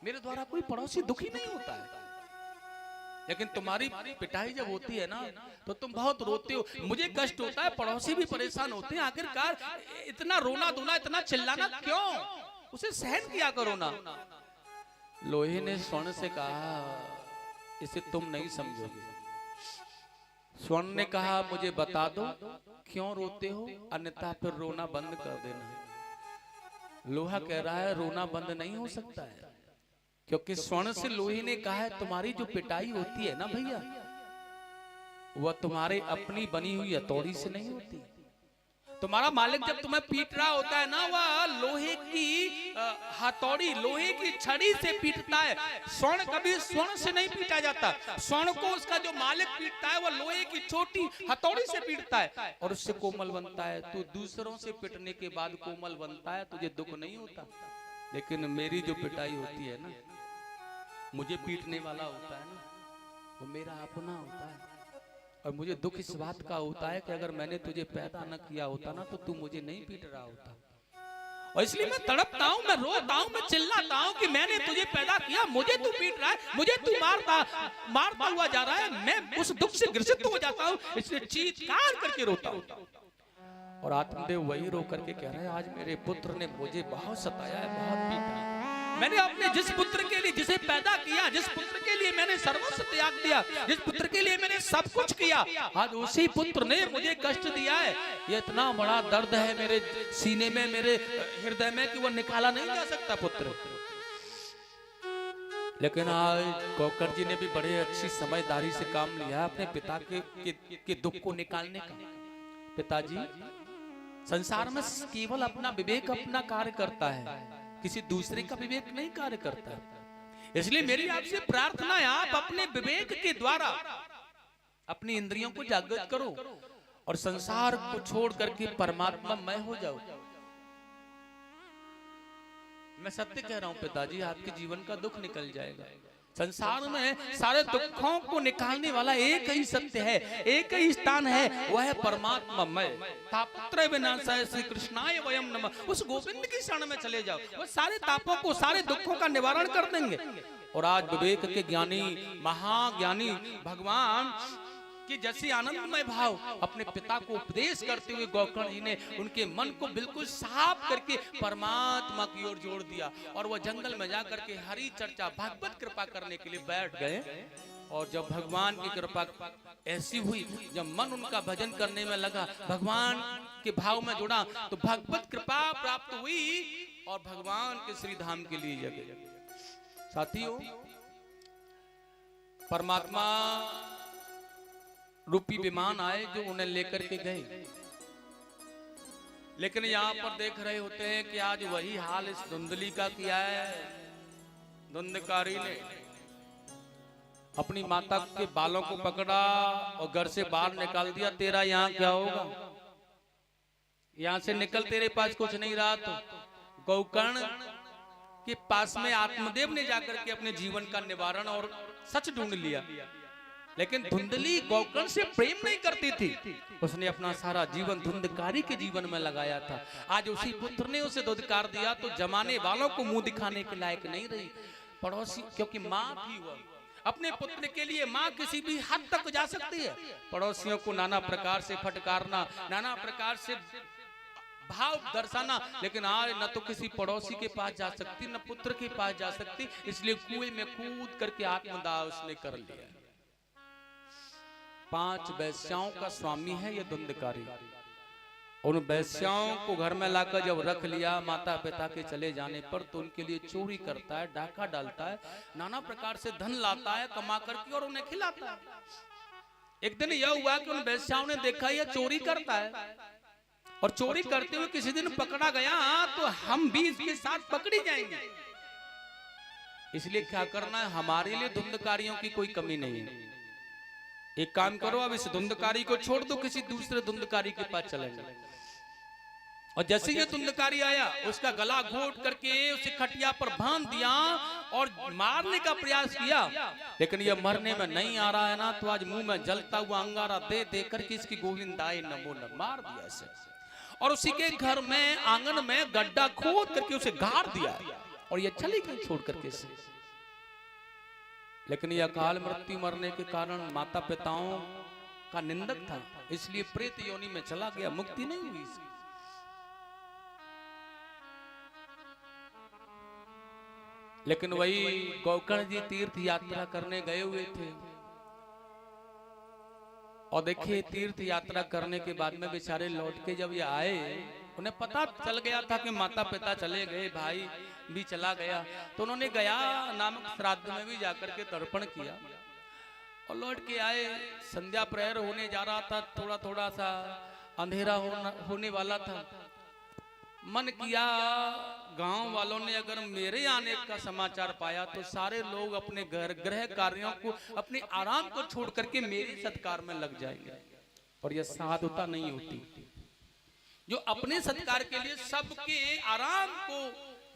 मेरे द्वारा कोई पड़ोसी दुखी नहीं होता है। लेकिन तुम्हारी पिटाई जब होती है ना तो तुम बहुत रोते हो, मुझे कष्ट होता है, पड़ोसी भी परेशान होते हैं, आखिरकार इतना रोना धोना इतना चिल्लाना क्यों, उसे सहन किया करो ना। लोहे ने स्वर्ण से कहा इसे तुम नहीं समझोगे। स्वर्ण ने कहा मुझे बता दो क्यों रोते हो, अन्यथा फिर रोना बंद कर देना। लोहा कह रहा है रोना बंद नहीं हो सकता है, क्योंकि स्वर्ण से लोहे ने कहा है तुम्हारी जो पिटाई होती है ना भैया, वह तुम्हारे अपनी बनी हुई हथौड़ी से नहीं होती। तुम्हारा मालिक जब तुम्हें पीट रहा होता है ना, वह लोहे की हथौड़ी लोहे की छड़ी से पीटता है। स्वर्ण कभी स्वर्ण से नहीं पीटा जाता, स्वर्ण को उसका जो मालिक पीटता है वह लोहे की छोटी हथौड़ी से पीटता है और उससे कोमल बनता है। तू दूसरों से पीटने के बाद कोमल बनता है, तुझे दुख नहीं होता, लेकिन मेरी जो पिटाई होती है ना, मुझे पीटने वाला होता है ना, वो मेरा अपना होता है। और मुझे दुख इस बात का होता है कि अगर मैंने तुझे पैदा न किया होता ना तो तू मुझे नहीं पीट रहा होता। और इसलिए मैं तड़पता हूँ, मैं रोता हूँ, मैं चिल्लाता हूँ कि मैंने तुझे पैदा किया, मुझे तू पीट रहा है, मुझे तू मारता हुआ जा रहा है, मैं उस दुख से ग्रसित हो जाता हूँ, इसलिए चीत्कार करके रोता हूँ। और आत्मदेव वही रो करके कह रहा है आज मेरे पुत्र ने मुझे बहुत सताया है, बहुत पीटा है। मैंने अपने जिस पुत्र के लिए जिसे पैदा किया, जिस पुत्र के लिए मैंने सर्वस्व त्याग दिया, जिस पुत्र के लिए मैंने सब कुछ किया, आज उसी पुत्र ने मुझे कष्ट दिया है। ये इतना बड़ा दर्द है मेरे सीने में, मेरे हृदय में कि वो निकाला नहीं जा सकता पुत्र। लेकिन आज गौकर जी ने भी बड़े अच्छी समझदारी से काम लिया अपने पिता के दुख को निकालने का। पिताजी संसार में केवल अपना विवेक अपना कार्य करता है, किसी दूसरे का विवेक नहीं कार्य करता। इसलिए मेरी आपसे प्रार्थना है आप अपने विवेक के द्वारा अपनी इंद्रियों को जागृत करो और संसार को छोड़ करके परमात्मा मय हो जाओ। मैं सत्य कह रहा हूं पिताजी, आपके जीवन का दुख निकल जाएगा। संसार में सारे दुखों को निकालने वाला एक ही सत्य है, एक ही स्थान है, वह है परमात्मामय। तापत्रय विनाशाय श्री कृष्णाय वयम नमः। उस गोविंद की शरण में चले जाओ, वो सारे तापों को सारे दुखों का निवारण कर देंगे। और आज विवेक के ज्ञानी महाज्ञानी भगवान कि जैसे आनंदमय भाव अपने पिता को उपदेश करते हुए गौकर्ण जी ने उनके मन को बिल्कुल साफ करके परमात्मा की ओर जोड़ दिया और वह जंगल में जाकर के हरि चर्चा भागवत कृपा करने के लिए बैठ गए। और जब भगवान की कृपा ऐसी हुई, जब मन उनका भजन करने में लगा, भगवान के भाव में जुड़ा, तो भगवत कृपा प्राप्त हुई और भगवान के श्री धाम के लिए जगह। साथियों, परमात्मा रूपी विमान आए जो उन्हें लेकर के गए, लेकिन यहाँ पर देख रहे होते हैं कि आज वही हाल इस धुंधली का किया है। धुंधकारी ने अपनी माता के बालों को पकड़ा और घर से बाहर निकाल दिया। तेरा यहाँ क्या होगा, यहाँ से निकल, तेरे पास कुछ नहीं रहा। तो गौकर्ण के पास में आत्मदेव ने जाकर के अपने जीवन का निवारण और सच ढूंढ लिया। लेकिन धुंधली गौकर्ण से प्रेम नहीं करती थी, उसने अपना सारा जीवन धुंधकारी के जीवन में लगाया था। आज उसी पुत्र ने उसे धुंधकार दिया तो जमाने वालों को मुंह दिखाने के लायक नहीं रही। पड़ोसी, क्योंकि माँ थी वह, अपने पुत्र के लिए माँ किसी भी हद तक जा सकती है। पड़ोसियों को नाना प्रकार से फटकारना, नाना प्रकार से भाव दर्शाना, लेकिन आज न तो किसी पड़ोसी के पास जा सकती, न पुत्र के पास जा सकती। इसलिए कुएं में कूद करके आत्मदाह उसने कर लिया। 5 वैश्याओं का स्वामी है यह धुंधकारी। उन वैश्याओं को घर में लाकर जब रख लिया माता पिता के चले जाने पर, तो उनके लिए चोरी करता है, डाका डालता है, नाना प्रकार से धन लाता है कमा करके और उन्हें खिलाता है। एक दिन यह हुआ कि उन वैश्याओं ने देखा यह चोरी करता है और चोरी करते हुए किसी दिन पकड़ा गया तो हम भी इसके साथ पकड़ी जाएंगे, इसलिए क्या करना है, हमारे लिए धुंधकारियों की कोई कमी नहीं है। एक काम करो, अब इस धुंधकारी को छोड़ दो, किसी दूसरे धुंधकारी के पास चलेंगे। और जैसे ये धुंधकारी आया उसका गला घोट करके उसे खटिया पर बांध दिया और मारने का प्रयास किया, लेकिन ये मरने में नहीं आ रहा है ना, तो आज मुंह में जलता हुआ अंगारा दे दे करके इसकी गोविंदाई नमो न मार दिया इसे, और उसी के घर में आंगन में गड्ढा खोद करके उसे गाड़ दिया और ये चली गई छोड़ करके इसे। लेकिन यह अकाल मृत्यु मरने के कारण माता पिताओं का निंदक था, इसलिए प्रेत योनि में चला गया, मुक्ति नहीं हुई इसकी। लेकिन वही गोकर्ण जी तीर्थ यात्रा करने गए हुए थे, और देखिए तीर्थ यात्रा करने के बाद में बेचारे लौट के जब ये आए, उन्हें पता चल गया था कि माता पिता चले गए, भाई भी चला गया, तो उन्होंने गया नामक श्राद्ध में भी जाकर के तर्पण किया और लौट के आए। संध्या प्रहर होने जा रहा था, थोड़ा थोड़ा सा अंधेरा होने वाला था। मन किया गांव वालों ने अगर मेरे आने का समाचार पाया तो सारे लोग अपने गृह कार्यों को, अपने आराम को छोड़ करके मेरे सत्कार में लग जाएंगे, और यह साधुता नहीं होती जो अपने सत्कार के लिए सबके आराम को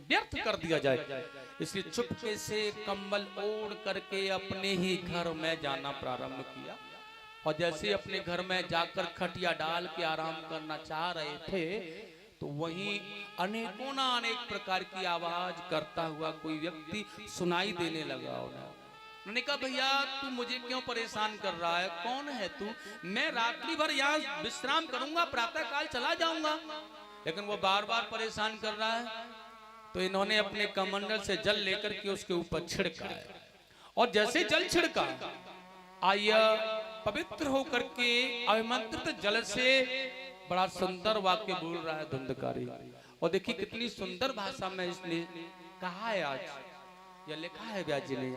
व्यर्थ कर दिया जाए। इसलिए चुपके से कंबल ओढ़ करके अपने ही घर में जाना प्रारंभ किया, और जैसे अपने घर में जाकर खटिया डाल के आराम करना चाह रहे थे तो वहीं अनेकों ना अनेक प्रकार की आवाज करता हुआ कोई व्यक्ति सुनाई देने लगा। उन्होंने कहा भैया तू मुझे क्यों परेशान कर रहा है, कौन है तू? मैं रात्रि भर यहाँ विश्राम करूंगा, प्रातः काल चला जाऊंगा। लेकिन वो बार बार परेशान कर रहा है, तो इन्होंने अपने कमंडल से जल लेकर के उसके ऊपर छिड़का है, और जैसे जल छिड़का आया पवित्र होकर के अभिमंत्रित जल से बड़ा सुंदर वाक्य बोल रहा है धुंधकारी। और देखिए कितनी सुंदर भाषा में इसने कहा है, आज यह लिखा है व्यास जी ने,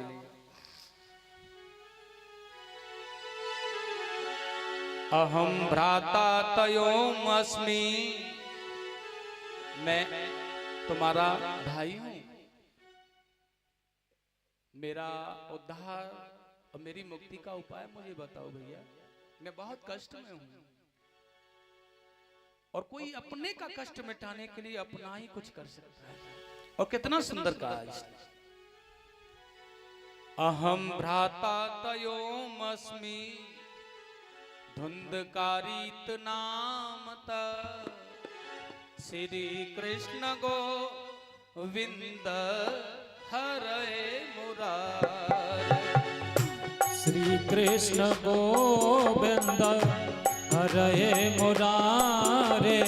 अहम भ्राता तयोम अस्मि, मैं तुम्हारा भाई हूं, मेरा उद्धार और मेरी मुक्ति का उपाय मुझे बताओ भैया, मैं बहुत कष्ट में हूं, और कोई अपने का कष्ट मिटाने के लिए अपना ही कुछ कर सकता है। और कितना सुंदर कहा इसने, अहम भ्राता तयोम अस्मि धुंधकारित नामत, श्री कृष्ण गोविंद हरे मुरारे, श्री कृष्ण गोविंद हरे मुरारे,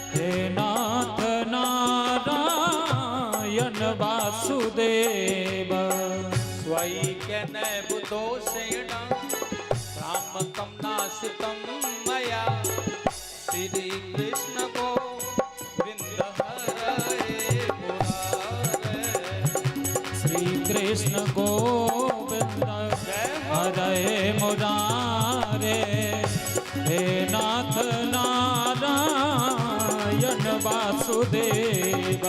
हे नाथ नारायण वासुदेव, स्वयं ज्ञान बुद्धोषेण रामकं नासितं मया, श्री कृष्ण गोविंद हरे मुरारे, श्री कृष्ण गोविंद हरे मुरारे, हे नाथ नारायण वासुदेव,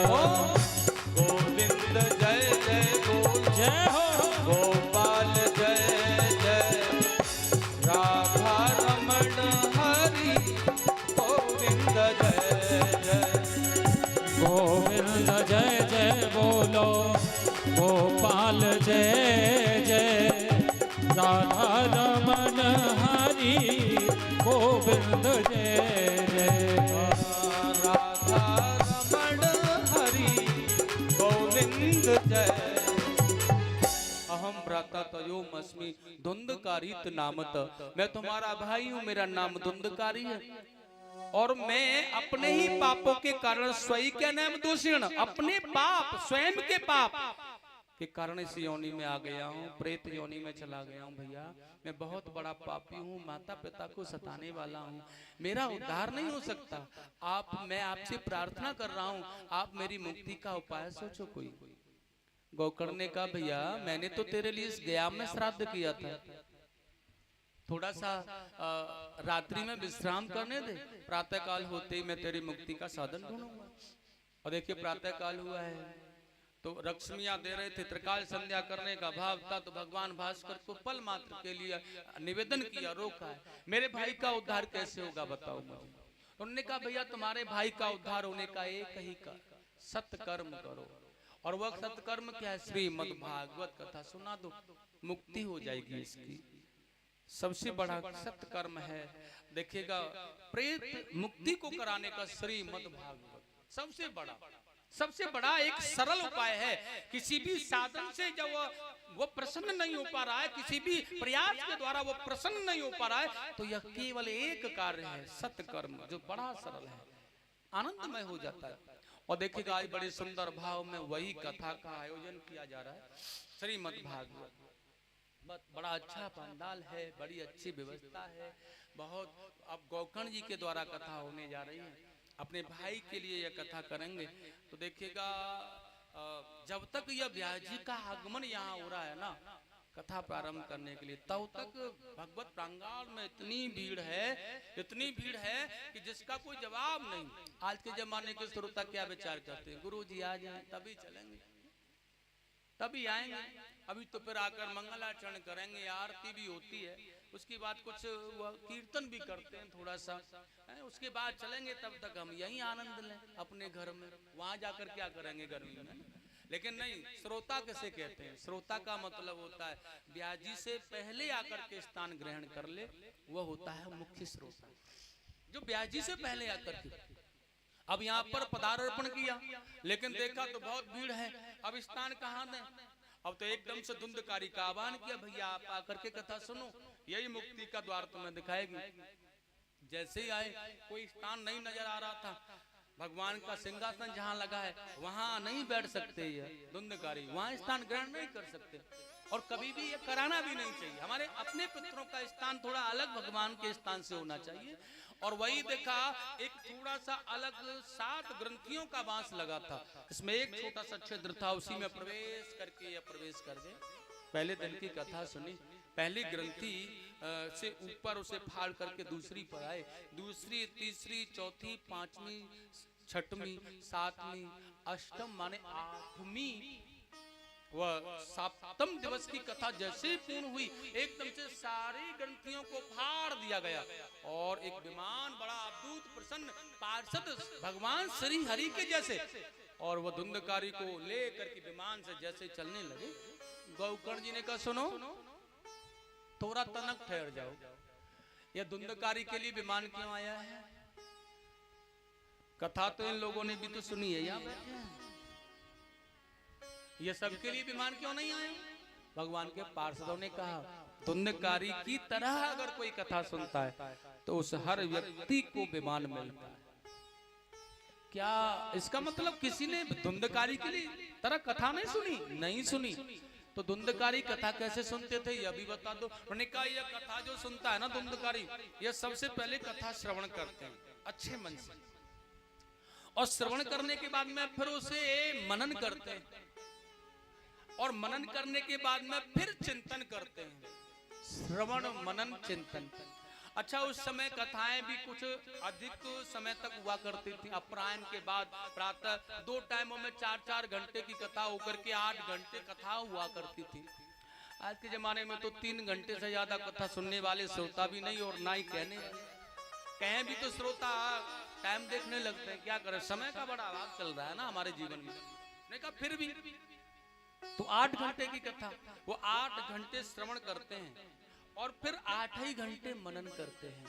गोविंद जय जय बोल, जय हो गोपाल जय जय, राधा रमण हरि गोविंद जय जय, गोविंद जय जय बोलो, गोपाल जय जय, राधा रमण हरि गोविंद जय जय, राधा रमण हरि गोविंद जय। अहम भ्राता तयोम अस्मि धुंधकारित नामत, मैं तुम्हारा भाई हूँ, मेरा नाम धुंधकारी है, और मैं अपने ही पापों के कारण स्वयं क्या नाम दोषीण, अपने पाप स्वयं के पाप कि कारण इस योनि में आ गया हूँ, प्रेत योनि में चला गया हूँ भैया, मैं बहुत बड़ा पापी हूँ, माता पिता को सताने वाला हूँ, मेरा उद्धार नहीं हो सकता। मैं आपसे प्रार्थना कर रहा हूँ, आप मेरी मुक्ति का उपाय सोचो कोई। गोकर्ण ने कहा भैया मैंने तो तेरे लिए इस गया में श्राद्ध किया था, थोड़ा सा रात्रि में विश्राम करने दे, प्रातः काल होते ही मैं तेरी मुक्ति का साधन ढूंढूंगा। और देखिए प्रातः काल हुआ है तो रक्ष्मियां दे रहे थे, त्रिकाल संध्या करने का भाव था, तो भगवान भास्कर को पल मात्र के लिए निवेदन किया, रोका है, मेरे भाई का उद्धार कैसे होगा बताओ मुझे। उन्होंने कहा भैया तुम्हारे भाई का उद्धार होने का एक ही का सत्कर्म करो, और वह सत्कर्म क्या है, श्रीमद् भागवत कथा सुना दो, मुक्ति हो जाएगी इसकी। सबसे बड़ा सत्कर्म है, देखिएगा प्रेत मुक्ति को कराने का श्रीमद् भागवत सबसे बड़ा एक सरल उपाय है। किसी भी साधन से जब वो प्रसन्न नहीं हो पा रहा है, किसी भी प्रयास के द्वारा वो प्रसन्न नहीं हो पा रहा है, तो यह केवल एक कार्य है सत्कर्म, जो बड़ा सरल है, आनंदमय हो जाता है। और देखिएगा आज बड़े सुंदर भाव में वही कथा का आयोजन किया जा रहा है, श्रीमद् भागवत। बड़ा अच्छा पंडाल है, बड़ी अच्छी व्यवस्था है, बहुत। अब गोकर्ण जी के द्वारा कथा होने जा रही है, अपने भाई के लिए यह कथा करेंगे। तो देखिएगा जब तक यह व्यास जी का आगमन यहाँ हो रहा है ना कथा प्रारंभ करने के लिए, तब तक भगवत प्रांगण में इतनी भीड़ है कि जिसका कोई जवाब नहीं। आज के जमाने के श्रोता क्या विचार करते हैं, गुरु जी आ जाए तभी चलेंगे, तभी आएंगे, अभी तो फिर आकर मंगलाचरण करेंगे, आरती भी होती है, उसके बाद कुछ कीर्तन भी करते हैं थोड़ा सा, उसके बाद चलेंगे, तब तक हम यही आनंद लें अपने घर में, वहां जाकर क्या करेंगे गर्मी में। लेकिन नहीं, श्रोता किसे कहते हैं, श्रोता का मतलब होता है व्यास जी से पहले आकर के स्थान ग्रहण कर ले, वह होता है मुख्य श्रोता, जो व्यास जी से पहले आकर के। अब यहाँ पर पदार्पण किया, लेकिन देखा तो बहुत भीड़ है, अब स्थान कहाँ दें। अब तो एकदम से धुंधकारी का आह्वान किया, भैया आप आकर के कथा सुनो, यही मुक्ति का द्वार तुम्हें दिखाएगी। जैसे ही आए कोई स्थान नहीं नजर आ रहा था, भगवान का सिंहासन जहाँ लगा है वहां नहीं बैठ सकते, ये धुंधकारी वहां स्थान ग्रहण नहीं कर सकते, और कभी भी ये कराना भी नहीं चाहिए। हमारे अपने पितरों का स्थान थोड़ा अलग भगवान के स्थान से होना चाहिए। और वही देखा एक थोड़ा सा अलग 7 ग्रंथियों का बांस लगा था, इसमें एक छोटा सा छिद्र था, उसी में प्रवेश करके या प्रवेश कर गए। पहले दिन की कथा सुनी, पहली ग्रंथि से ऊपर उसे फाड़ करके दूसरी पर आए, दूसरी, तीसरी, चौथी, पांचवी, छठवीं, सातवीं, अष्टम माने 8वीं वह सप्तम दिवस की कथा जैसे पूर्ण हुई, एकदम से सारी ग्रंथियों को फाड़ दिया गया, और एक विमान बड़ा अद्भुत प्रसन्न पार्षद भगवान श्री हरि के जैसे, और वह धुंधकारी को लेकर के विमान से जैसे चलने लगे। गोकर्ण जी ने कहा सुनो, थोड़ा तनक ठहर जाओ, यह धुंधकारी के लिए विमान क्यों आया है? कथा तो इन लोगों ने भी तो सुनी है, यहाँ बैठे हैं, ये सबके लिए विमान क्यों नहीं आए? भगवान के पार्षदों ने कहा धुंधकारी की तरह अगर कोई कथा सुनता है तो उस हर व्यक्ति को विमान मिलता है। क्या इसका मतलब किसी ने धुंधकारी के लिए तरह कथा नहीं सुनी? नहीं सुनी। तो धुंधकारी कथा कैसे सुनते थे यह भी बता दो। उन्होंने कहा यह कथा जो सुनता है ना धुंधकारी, यह सबसे पहले कथा श्रवण करते हैं अच्छे मन से, और श्रवण करने के बाद में फिर उसे मनन करते हैं, और मनन करने के बाद में फिर चिंतन करते हैं, श्रवण मनन चिंतन। अच्छा, उस समय कथाएं भी कुछ अधिक समय तक हुआ करती थी, अपराह्न के बाद प्रातः 2 टाइमों में 4-4 घंटे की कथा होकर के 8 घंटे कथा हुआ करती थी। आज के जमाने में तो 3 घंटे से ज्यादा कथा सुनने वाले श्रोता भी नहीं, और ना ही कहें भी तो श्रोता टाइम देखने लगते हैं। क्या करें, समय का बड़ा अभाव चल रहा है ना हमारे जीवन में। नहीं कहा फिर भी तो 8 घंटे की कथा, वो 8 घंटे श्रवण करते हैं, और फिर 8 ही घंटे मनन करते हैं,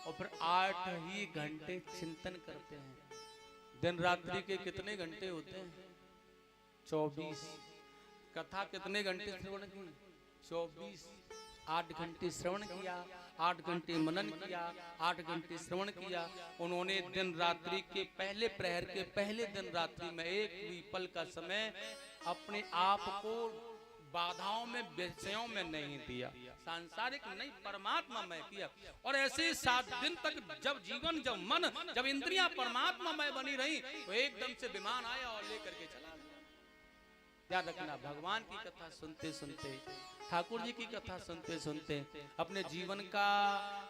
और फिर 8 ही घंटे चिंतन करते हैं। दिन रात्रि के कितने घंटे होते हैं? 24। कथा कितने घंटे श्रवण की? 24। 8 घंटे श्रवण किया, 8 घंटे मनन किया, 8 घंटे श्रवण किया। उन्होंने दिन रात्रि के पहले प्रहर के पहले दिन रात्रि में एक भी पल का समय अपने आप को बाधाओं में विषयों में नहीं दिया, सांसारिक नहीं परमात्मा में किया। और ऐसे 7 दिन तक जब जीवन, जब मन, जब इंद्रियां परमात्मा में बनी रही तो एकदम से विमान आया और लेकर के चला गया। याद रखना, भगवान की कथा सुनते सुनते, ठाकुर जी की कथा सुनते सुनते अपने जीवन का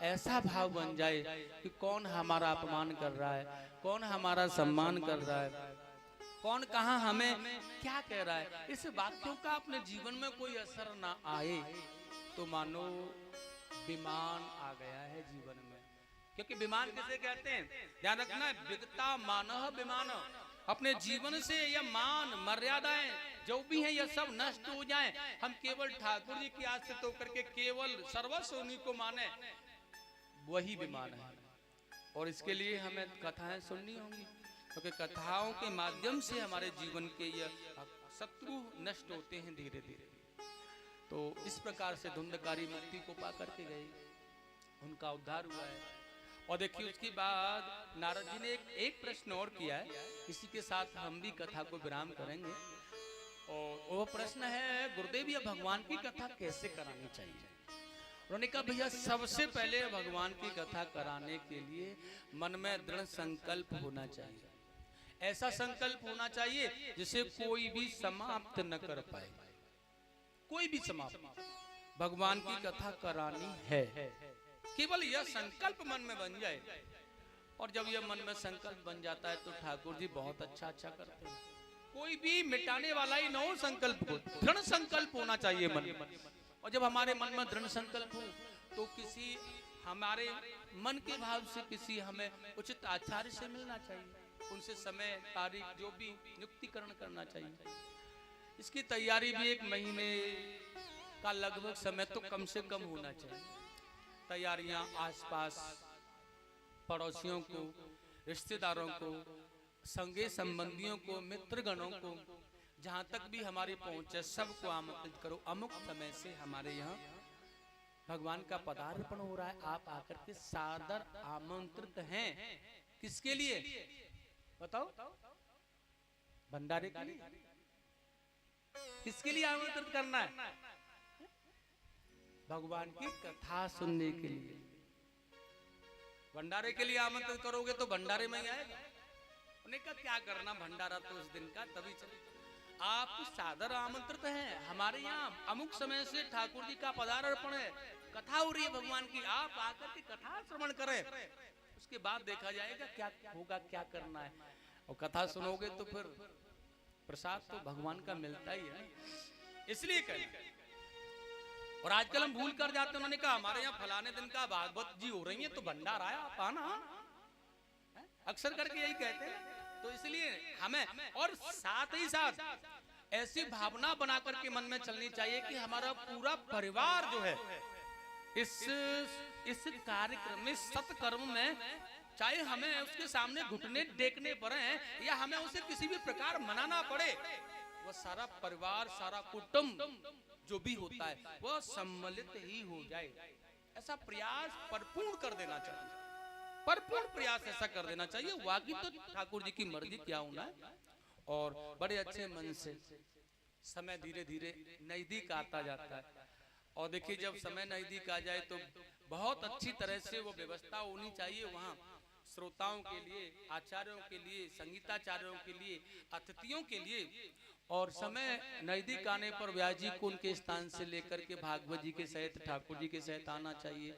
ऐसा भाव बन जाए कि कौन हमारा अपमान कर रहा है, कौन हमारा सम्मान कर रहा है, कौन कहाँ हमें क्या कह रहा है, इस बातों का अपने जीवन में कोई असर ना आए तो मानो विमान आ गया है जीवन में। क्योंकि विमान किसे कहते हैं, ध्यान रखना, विगता मानह विमान। अपने जीवन से यह मान मर्यादाएं जो भी हैं यह सब नष्ट हो जाएं, हम केवल ठाकुर जी की आश्रित होकर के केवल सर्वस्व उन्हीं को माने, वही विमान है। और इसके लिए हमें कथाएं सुननी होंगी, क्योंकि कथाओं के माध्यम से हमारे जीवन के यह शत्रु नष्ट होते हैं धीरे धीरे। तो इस प्रकार से धुंधकारी मुक्ति को पा करके गए, उनका उद्धार हुआ है। और देखिए उसके बाद नारद जी ने एक प्रश्न और किया है, इसी के साथ हम भी कथा को विराम करेंगे। और वो प्रश्न है, गुरुदेव यह भगवान की कथा कैसे करानी चाहिए? उन्होंने कहा भैया सबसे पहले भगवान की कथा कराने के लिए मन में दृढ़ संकल्प होना चाहिए। ऐसा संकल्प होना चाहिए जिसे कोई भी समाप्त न कर पाए, कोई भी समाप्त। भगवान की कथा करानी है, केवल यह संकल्प मन में बन जाए। और जब यह मन में संकल्प बन जाता है तो ठाकुर जी बहुत अच्छा करते हैं। कोई भी मिटाने वाला ही न हो संकल्प को, दृढ़ संकल्प होना चाहिए मन में। और जब हमारे मन में दृढ़ संकल्प हो तो किसी हमारे मन के भाव से किसी हमें उचित आचार्य से मिलना चाहिए, उनसे समय तारीख जो भी नियुक्तिकरण करना चाहिए। इसकी तैयारी भी 1 महीने का लगभग समय तो कम से कम होना चाहिए। तैयारियां आसपास पड़ोसियों को, रिश्तेदारों को, संगे संबंधियों को, मित्रगणों को, जहां तक भी हमारी पहुंच है सबको आमंत्रित करो। अमुक समय से हमारे यहाँ भगवान का पदार्पण हो रहा है, आप आकर के सादर आमंत्रित हैं। किसके लिए बताओ? भंडारे के लिए। किसके लिए आमंत्रित करना है? भगवान की कथा सुनने के लिए। भंडारे के लिए आमंत्रित करोगे तो भंडारे में ही आएगा। उन्हें कहा क्या करना भंडारा तो उस दिन का तभी चले। आप सादर आमंत्रित हैं, हमारे यहाँ अमुक समय से ठाकुर जी का पदार्पण है, कथा हो रही है भगवान की, आप आकर के कथा श्रवण करें। उसके बाद देखा जाएगा क्या होगा, क्या करना है। और कथा सुनोगे तो फिर प्रसाद तो भगवान का मिलता ही है, इसलिए करें। और आजकल हम भूल कर जाते हैं। उन्होंने कहा हमारे यहाँ फलाने दिन का भागवत जी हो रही है तो भंडारा आया, आप आना। अक्सर करके यही कहते हैं। तो इसलिए हमें और साथ ही साथ ऐसी भावना बना करके मन में चलनी चाहिए कि हमारा पूरा परिवार जो है इस कार्यक्रम में, सत्कर्म में, चाहे हमें उसके सामने घुटने टेकने पड़े या हमें उसे किसी भी प्रकार मनाना पड़े, वह सारा परिवार, सारा कुटुंब जो भी होता है वह सम्मिलित ही हो जाए। ऐसा प्रयास भरपूर कर देना चाहिए, भरपूर प्रयास ऐसा कर देना चाहिए। वाकई तो ठाकुर जी की मर्जी क्या होना है। और बड़े अच्छे मन से समय धीरे धीरे नजदीक आता जाता है। और देखिए जब समय नजदीक आ जाए तो बहुत अच्छी तरह से वो व्यवस्था होनी चाहिए वहाँ श्रोताओं के लिए, आचार्यों के लिए, संगीताचार्यों के लिए, अतिथियों के लिए। और समय नजदीक आने पर व्यास जी को उनके स्थान से लेकर के भागवत जी के सहित, ठाकुर जी के सहित आना चाहिए।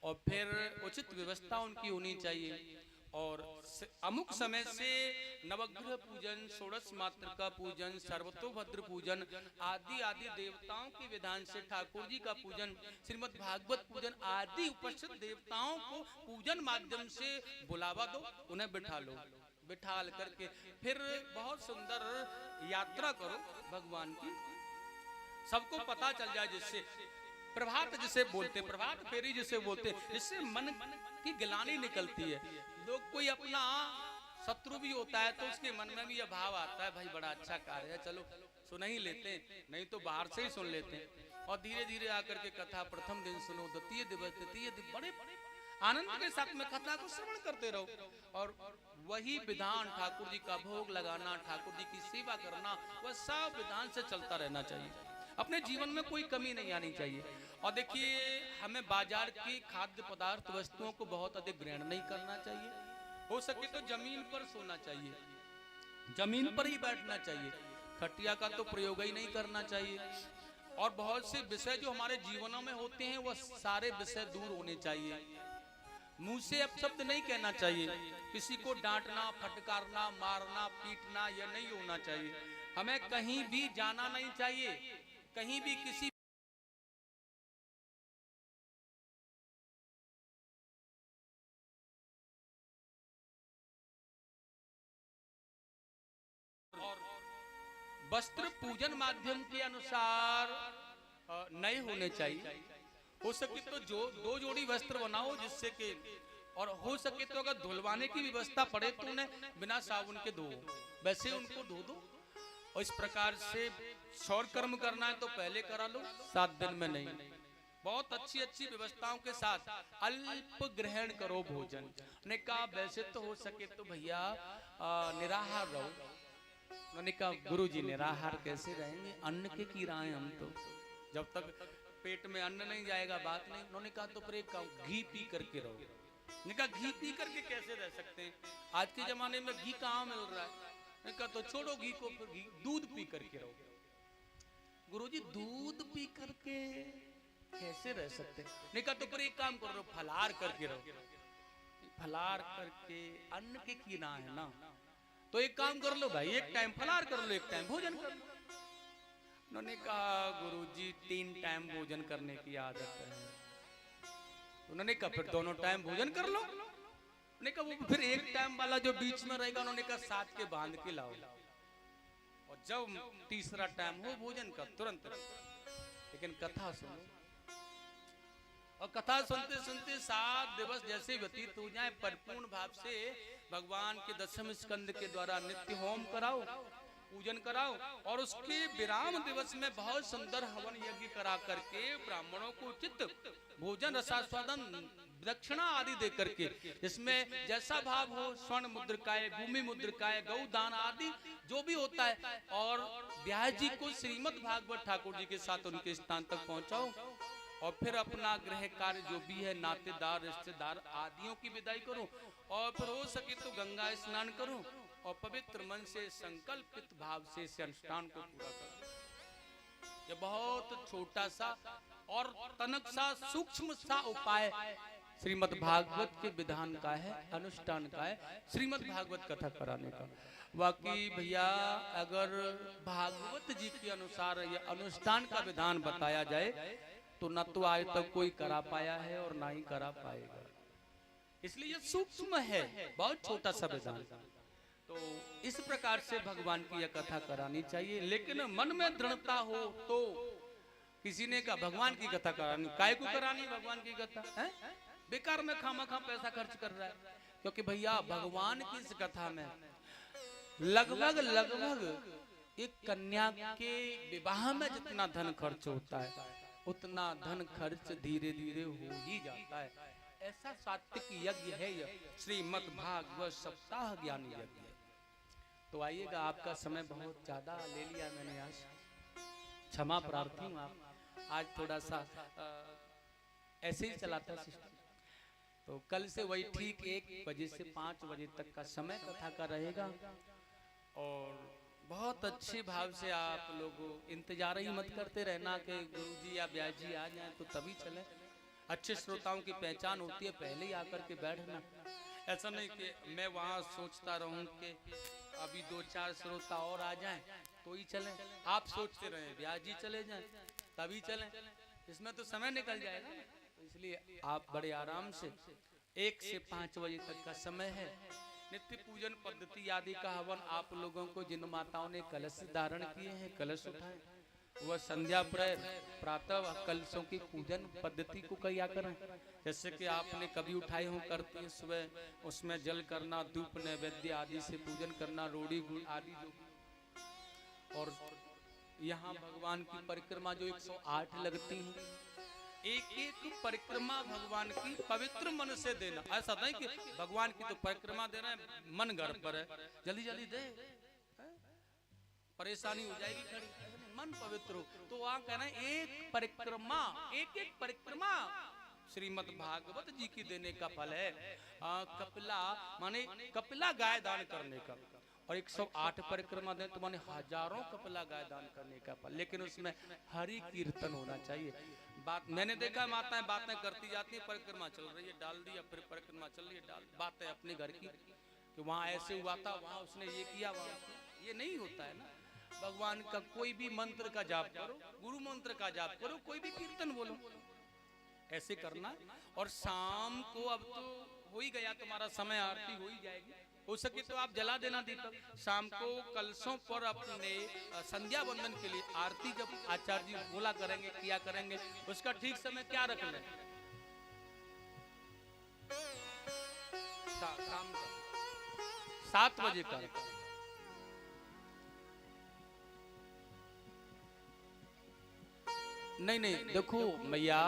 और फिर उचित व्यवस्था उनकी होनी चाहिए। और अमुक समय से नवग्रह पूजन, षोडश मात्र का पूजन, सर्वतोभद्र पूजन आदि आदि देवताओं के विधान से ठाकुर जी का पूजन, श्रीमद् भागवत पूजन आदि उपस्थित देवताओं को पूजन माध्यम से बुलावा दो, उन्हें बिठा लो। बिठाल करके फिर बहुत सुंदर यात्रा करो भगवान की, सबको पता चल जाए, जिससे प्रभात जिसे बोलते, प्रभात फेरी जिसे बोलते, जिससे मन की गिलानी निकलती है। लोग कोई अपना शत्रु भी होता है तो उसके मन में भी यह भाव आता है भाई बड़ा अच्छा कार्य है, चलो सुन ही लेते हैं, नहीं तो बाहर से ही सुन लेते हैं। और धीरे धीरे आकर के कथा प्रथम दिन सुनो, द्वितीय दिवस, तृतीय दिन, बड़े आनंद के साथ में कथा को श्रवण करते रहो। और वही विधान ठाकुर जी का भोग लगाना, ठाकुर जी की सेवा करना, वह सब विधान से चलता रहना चाहिए। अपने जीवन में कोई कमी नहीं आनी चाहिए। और देखिए, हमें बाजार की खाद्य पदार्थ वस्तुओं को बहुत अधिक ग्रहण नहीं करना चाहिए। हो सके तो जमीन पर सोना चाहिए, जमीन पर ही बैठना चाहिए, खटिया का तो प्रयोग ही नहीं करना चाहिए। और बहुत से विषय जो हमारे जीवनों में होते हैं वह सारे विषय दूर होने चाहिए। मुंह से अपशब्द नहीं कहना चाहिए, किसी को डांटना, फटकारना, मारना, पीटना यह नहीं होना चाहिए। हमें कहीं भी जाना नहीं चाहिए, कहीं भी किसी और वस्त्र पूजन माध्यम के अनुसार नए होने चाहिए। हो सके तो जो 2 जोड़ी वस्त्र बनाओ, जिससे कि और हो सके तो अगर धुलवाने की व्यवस्था पड़े तो उन्हें बिना साबुन के धो, वैसे उनको धो दो। और इस प्रकार से सौर कर्म करना है तो पहले करा लो, 7 दिन में नहीं। बहुत अच्छी अच्छी व्यवस्थाओं के साथ अल्प ग्रहण करो भोजन। ने कहा वैसे तो हो सके तो भैया निराहार रहो। उन्होंने कहा गुरुजी निराहार कैसे रहेंगे, अन्न के कीड़ाएं हम तो, जब तक पेट में अन्न नहीं जाएगा बात नहीं। उन्होंने कहा तो फिर घी पी करके रहो। उन्होंने कहा घी पी करके कैसे रह सकते हैं, आज के जमाने में घी कहाँ मिल रहा है। उन्होंने कहा तो छोड़ो घी को, फिर घी दूध पी करके रहो। गुरुजी दूध पी करके कैसे रह सकते हैं। उन्होंने कहा तो फिर एक काम करो, फलाहार करके रहो। फलाहार करके अन्न के कीड़ा है ना, तो एक काम कर लो भाई, एक टाइम फलाहार कर लो, एक टाइम भोजन कर लो। उन्होंने कहा गुरुजी 3 टाइम भोजन करने की आदत है। उन्होंने कहा फिर दोनों टाइम भोजन कर लो। उन्होंने कहा वो फिर एक टाइम वाला जो बीच में रहेगा, उन्होंने कहा 7 के बांध के लाओ, और जब तीसरा टाइम हो भोजन का तुरंत। लेकिन कथा सुनो, और कथा सुनते सुनते 7 दिवस जैसे व्यतीत हो जाए, परिपूर्ण भाव से भगवान के 10वें स्कंद के द्वारा नित्य होम कराओ, पूजन कराओ। और उसके विराम दिवस में बहुत सुंदर हवन यज्ञ करा करके ब्राह्मणों को उचित भोजन, रसास्वादन, दक्षिणा आदि दे करके, इसमें जैसा भाव हो, स्वर्ण मुद्रिकाएं, भूमि मुद्रिकाएं, गौदान आदि जो भी होता है। और ब्याह जी को श्रीमद् भागवत ठाकुर जी के साथ उनके स्थान तक पहुंचाओ। और फिर अपना गृह कार्य जो भी है, नातेदार, रिश्तेदार आदियों की विदाई करो। और फिर हो सके तो गंगा स्नान करो, और पवित्र मन से संकल्पित भाव से इस अनुष्ठान को पूरा करो। यह बहुत छोटा सा और तनक सा सूक्ष्म सा उपाय श्रीमद् भागवत के विधान का है, अनुष्ठान का है, श्रीमद् भागवत कथा कराने का। बाकी भैया अगर भागवत जी के अनुसार यह अनुष्ठान का विधान बताया जाए तो न तो आज तक कोई करा पाया है और ना ही करा पाएगा। इसलिए यह सूक्ष्म है, बहुत छोटा सा विधान। तो इस प्रकार से भगवान की यह कथा करानी चाहिए। लेकिन मन में दृढ़ता हो तो, किसी ने कहा भगवान की कथा करानी, काय को करानी भगवान की कथा है, बेकार में खामखा पैसा खर्च कर रहा है। क्योंकि भैया भगवान की इस कथा में लगभग एक कन्या के विवाह में जितना धन खर्च होता है, उतना धन खर्च धीरे धीरे हो ही जाता है। ऐसा सात्विक यज्ञ है यह श्रीमद् भागवत सप्ताह ज्ञान यज्ञ। तो आइएगा, आपका समय बहुत ज्यादा ले लिया मैंने, आज क्षमा प्रार्थी हूँ। आप आज थोड़ा सा ऐसे ही चलाता सिस्टम। तो कल से वही ठीक 1 बजे से 5 बजे तक का समय कथा का रहेगा। और बहुत अच्छे भाव से आप लोग इंतजार ही मत करते रहना कि गुरुजी या ब्यास जी आ जाएं तो तभी चले। अच्छे श्रोताओं की पहचान होती है पहले ही आकर के बैठना। ऐसा नहीं कि मैं वहाँ सोचता रहूं कि अभी 2-4 श्रोता और आ जाएं तो ही चलें। आप सोचते रहे ब्यास जी चले जाएं तभी चलें, इसमें तो समय निकल जाएगा। तो इसलिए आप बड़े आराम से 1 से 5 बजे तक का समय है। नित्य पूजन पद्धति आदि का हवन आप लोगों को, जिन माताओं ने कलश धारण किए हैं, कलश उठाएं, वह संध्या प्रातः कलशों की पूजन पद्धति को किया करें। जैसे कि आपने कभी उठाए हो, करते हैं सुबह, उसमें जल करना, धूप नैवेद्य आदि से पूजन करना, रोड़ी गुड़ आदि जो। और यहाँ भगवान की परिक्रमा जो 108 लगती है, एक एक परिक्रमा भगवान की पवित्र मन से देना। ऐसा नहीं कि भगवान की तो परिक्रमा दे रहे हैं मन गर्भ पर है, जल्दी जल्दी दे, परेशानी हो जाएगी खड़ी, मन पवित्र हो। तो वहां कहना एक परिक्रमा, एक एक परिक्रमा श्रीमद् भागवत जी की देने का फल है। कपिला माने कपिला गाय दान करने का, और 108 परिक्रमा दें तो माने हजारों कपिला गाय दान करने का फल। लेकिन उसमें हरि कीर्तन होना चाहिए। बात मैंने देखा, माताएं बातें करती जाती है, परिक्रमा चल रही है डाल दिया, फिर परिक्रमा चल रही है डाल, बातें अपने घर की कि वहां ऐसे हुआ था, वहां उसने ये किया, वहां ये नहीं होता है ना। भगवान का कोई भी मंत्र का जाप करो, गुरु मंत्र का जाप करो, कोई भी कीर्तन बोलो, ऐसे करना। और शाम को अब तो हो ही गया तुम्हारा समय, आरती हो ही जाएगी, हो सके तो आप जला देना दीपक। शाम को कलशों पर अपने संध्या वंदन के लिए आरती जब आचार्य जी बोला करेंगे, किया करेंगे, उसका ठीक समय क्या रख लें, शाम का 7 बजे का। नहीं नहीं देखो मैया,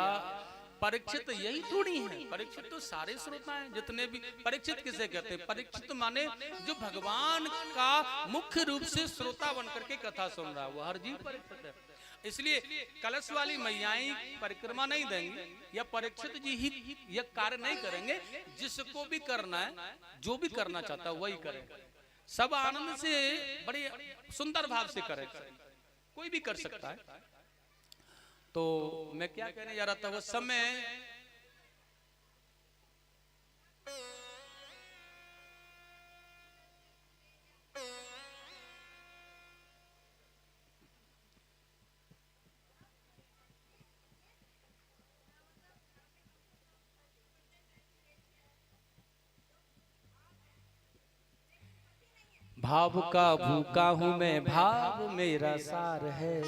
परीक्षित यही थोड़ी है, परीक्षित तो सारे श्रोता हैं जितने भी। परीक्षित किसे कहते हैं? परीक्षित माने जो भगवान का मुख्य रूप से श्रोता बनकर के कथा सुन रहा है, वो हर जीव परीक्षित है। इसलिए कलश वाली मैयाएं परिक्रमा नहीं देंगी, या परीक्षित जी ही यह कार्य नहीं करेंगे। जिसको भी करना है, जो भी करना चाहता है वही करे, सब आनंद से बड़े सुंदर भाव से करे, कोई भी कर सकता है। तो मैं क्या कहने जा रहा था, वो समय भाव का भूखा हूं मैं, भाव मेरा सार है,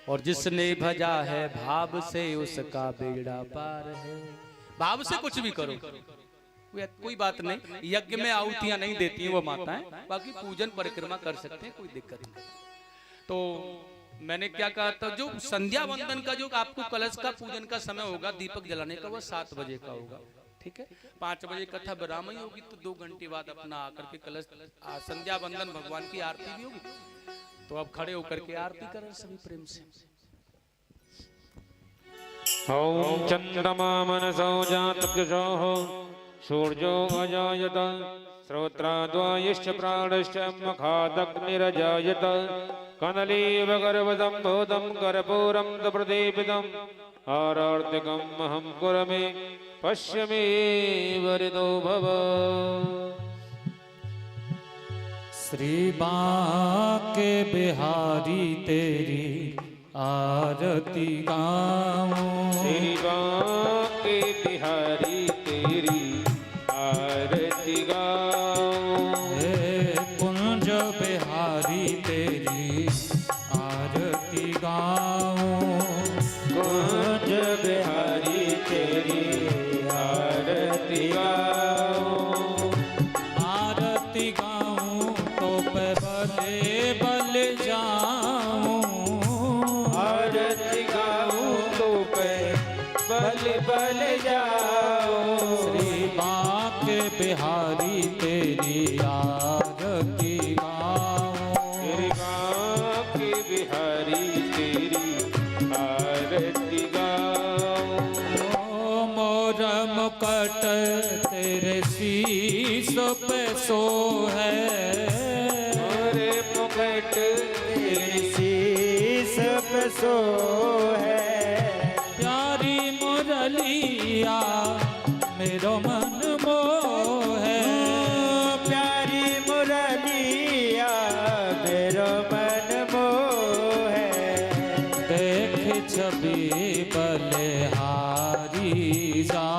और जिसने भजा है भाव से उसका बेड़ा पार है। भाव से कुछ भी करो, कोई बात नहीं। यज्ञ में आहुतियां नहीं देती हैं वो माताएं, बाकी पूजन परिक्रमा कर सकते हैं, कोई दिक्कत नहीं। तो मैंने क्या कहा था, जो संध्या वंदन का जो आपको कलश का पूजन का समय होगा, दीपक जलाने का, वो 7 बजे का होगा, ठीक है। 5 बजे कथा विराम ही होगी, तो 2 घंटे बाद अपना आकर के कलश संध्या वंदन भगवान की आरती भी होगी। तो अब खड़े होकर के आरती करें सभी प्रेम से। ओम चंद्रमा मनसो जातकृशोः सूर्यो अजायत श्रोत्राद्वायश्च प्राणश्च मखादग्निरजायत कनलीव गर्भसम्भूतं कर्पूरं प्रदीपितम् आरार्तिकम् अहं कुर्मे पश्यमे वरिदो भव। श्री बांके बिहारी तेरी आरती गाऊं, श्री बांके बिहारी तेरी आरती गाऊं, हे कुंज बिहारी तेरी आरती गाऊं, कुंज बिहारी तेरी आरती गाऊं, आरती गाऊं तो पे बले बल जाऊं, आरती गाऊं तो पे बल बल जाऊं, श्री बांके बिहारी तेरी आरती गाऊं, श्री बांके बिहारी तेरी आरती गाऊं। ओ मोर मुकुट तेरे शीश पे सो है, मोरे मुकुट तेरे शीश पे सो है, प्यारी मुरलिया मेरो मन मोहे, प्यारी मुरलिया मेरो मन मोहे, देख छवि बलिहारी जा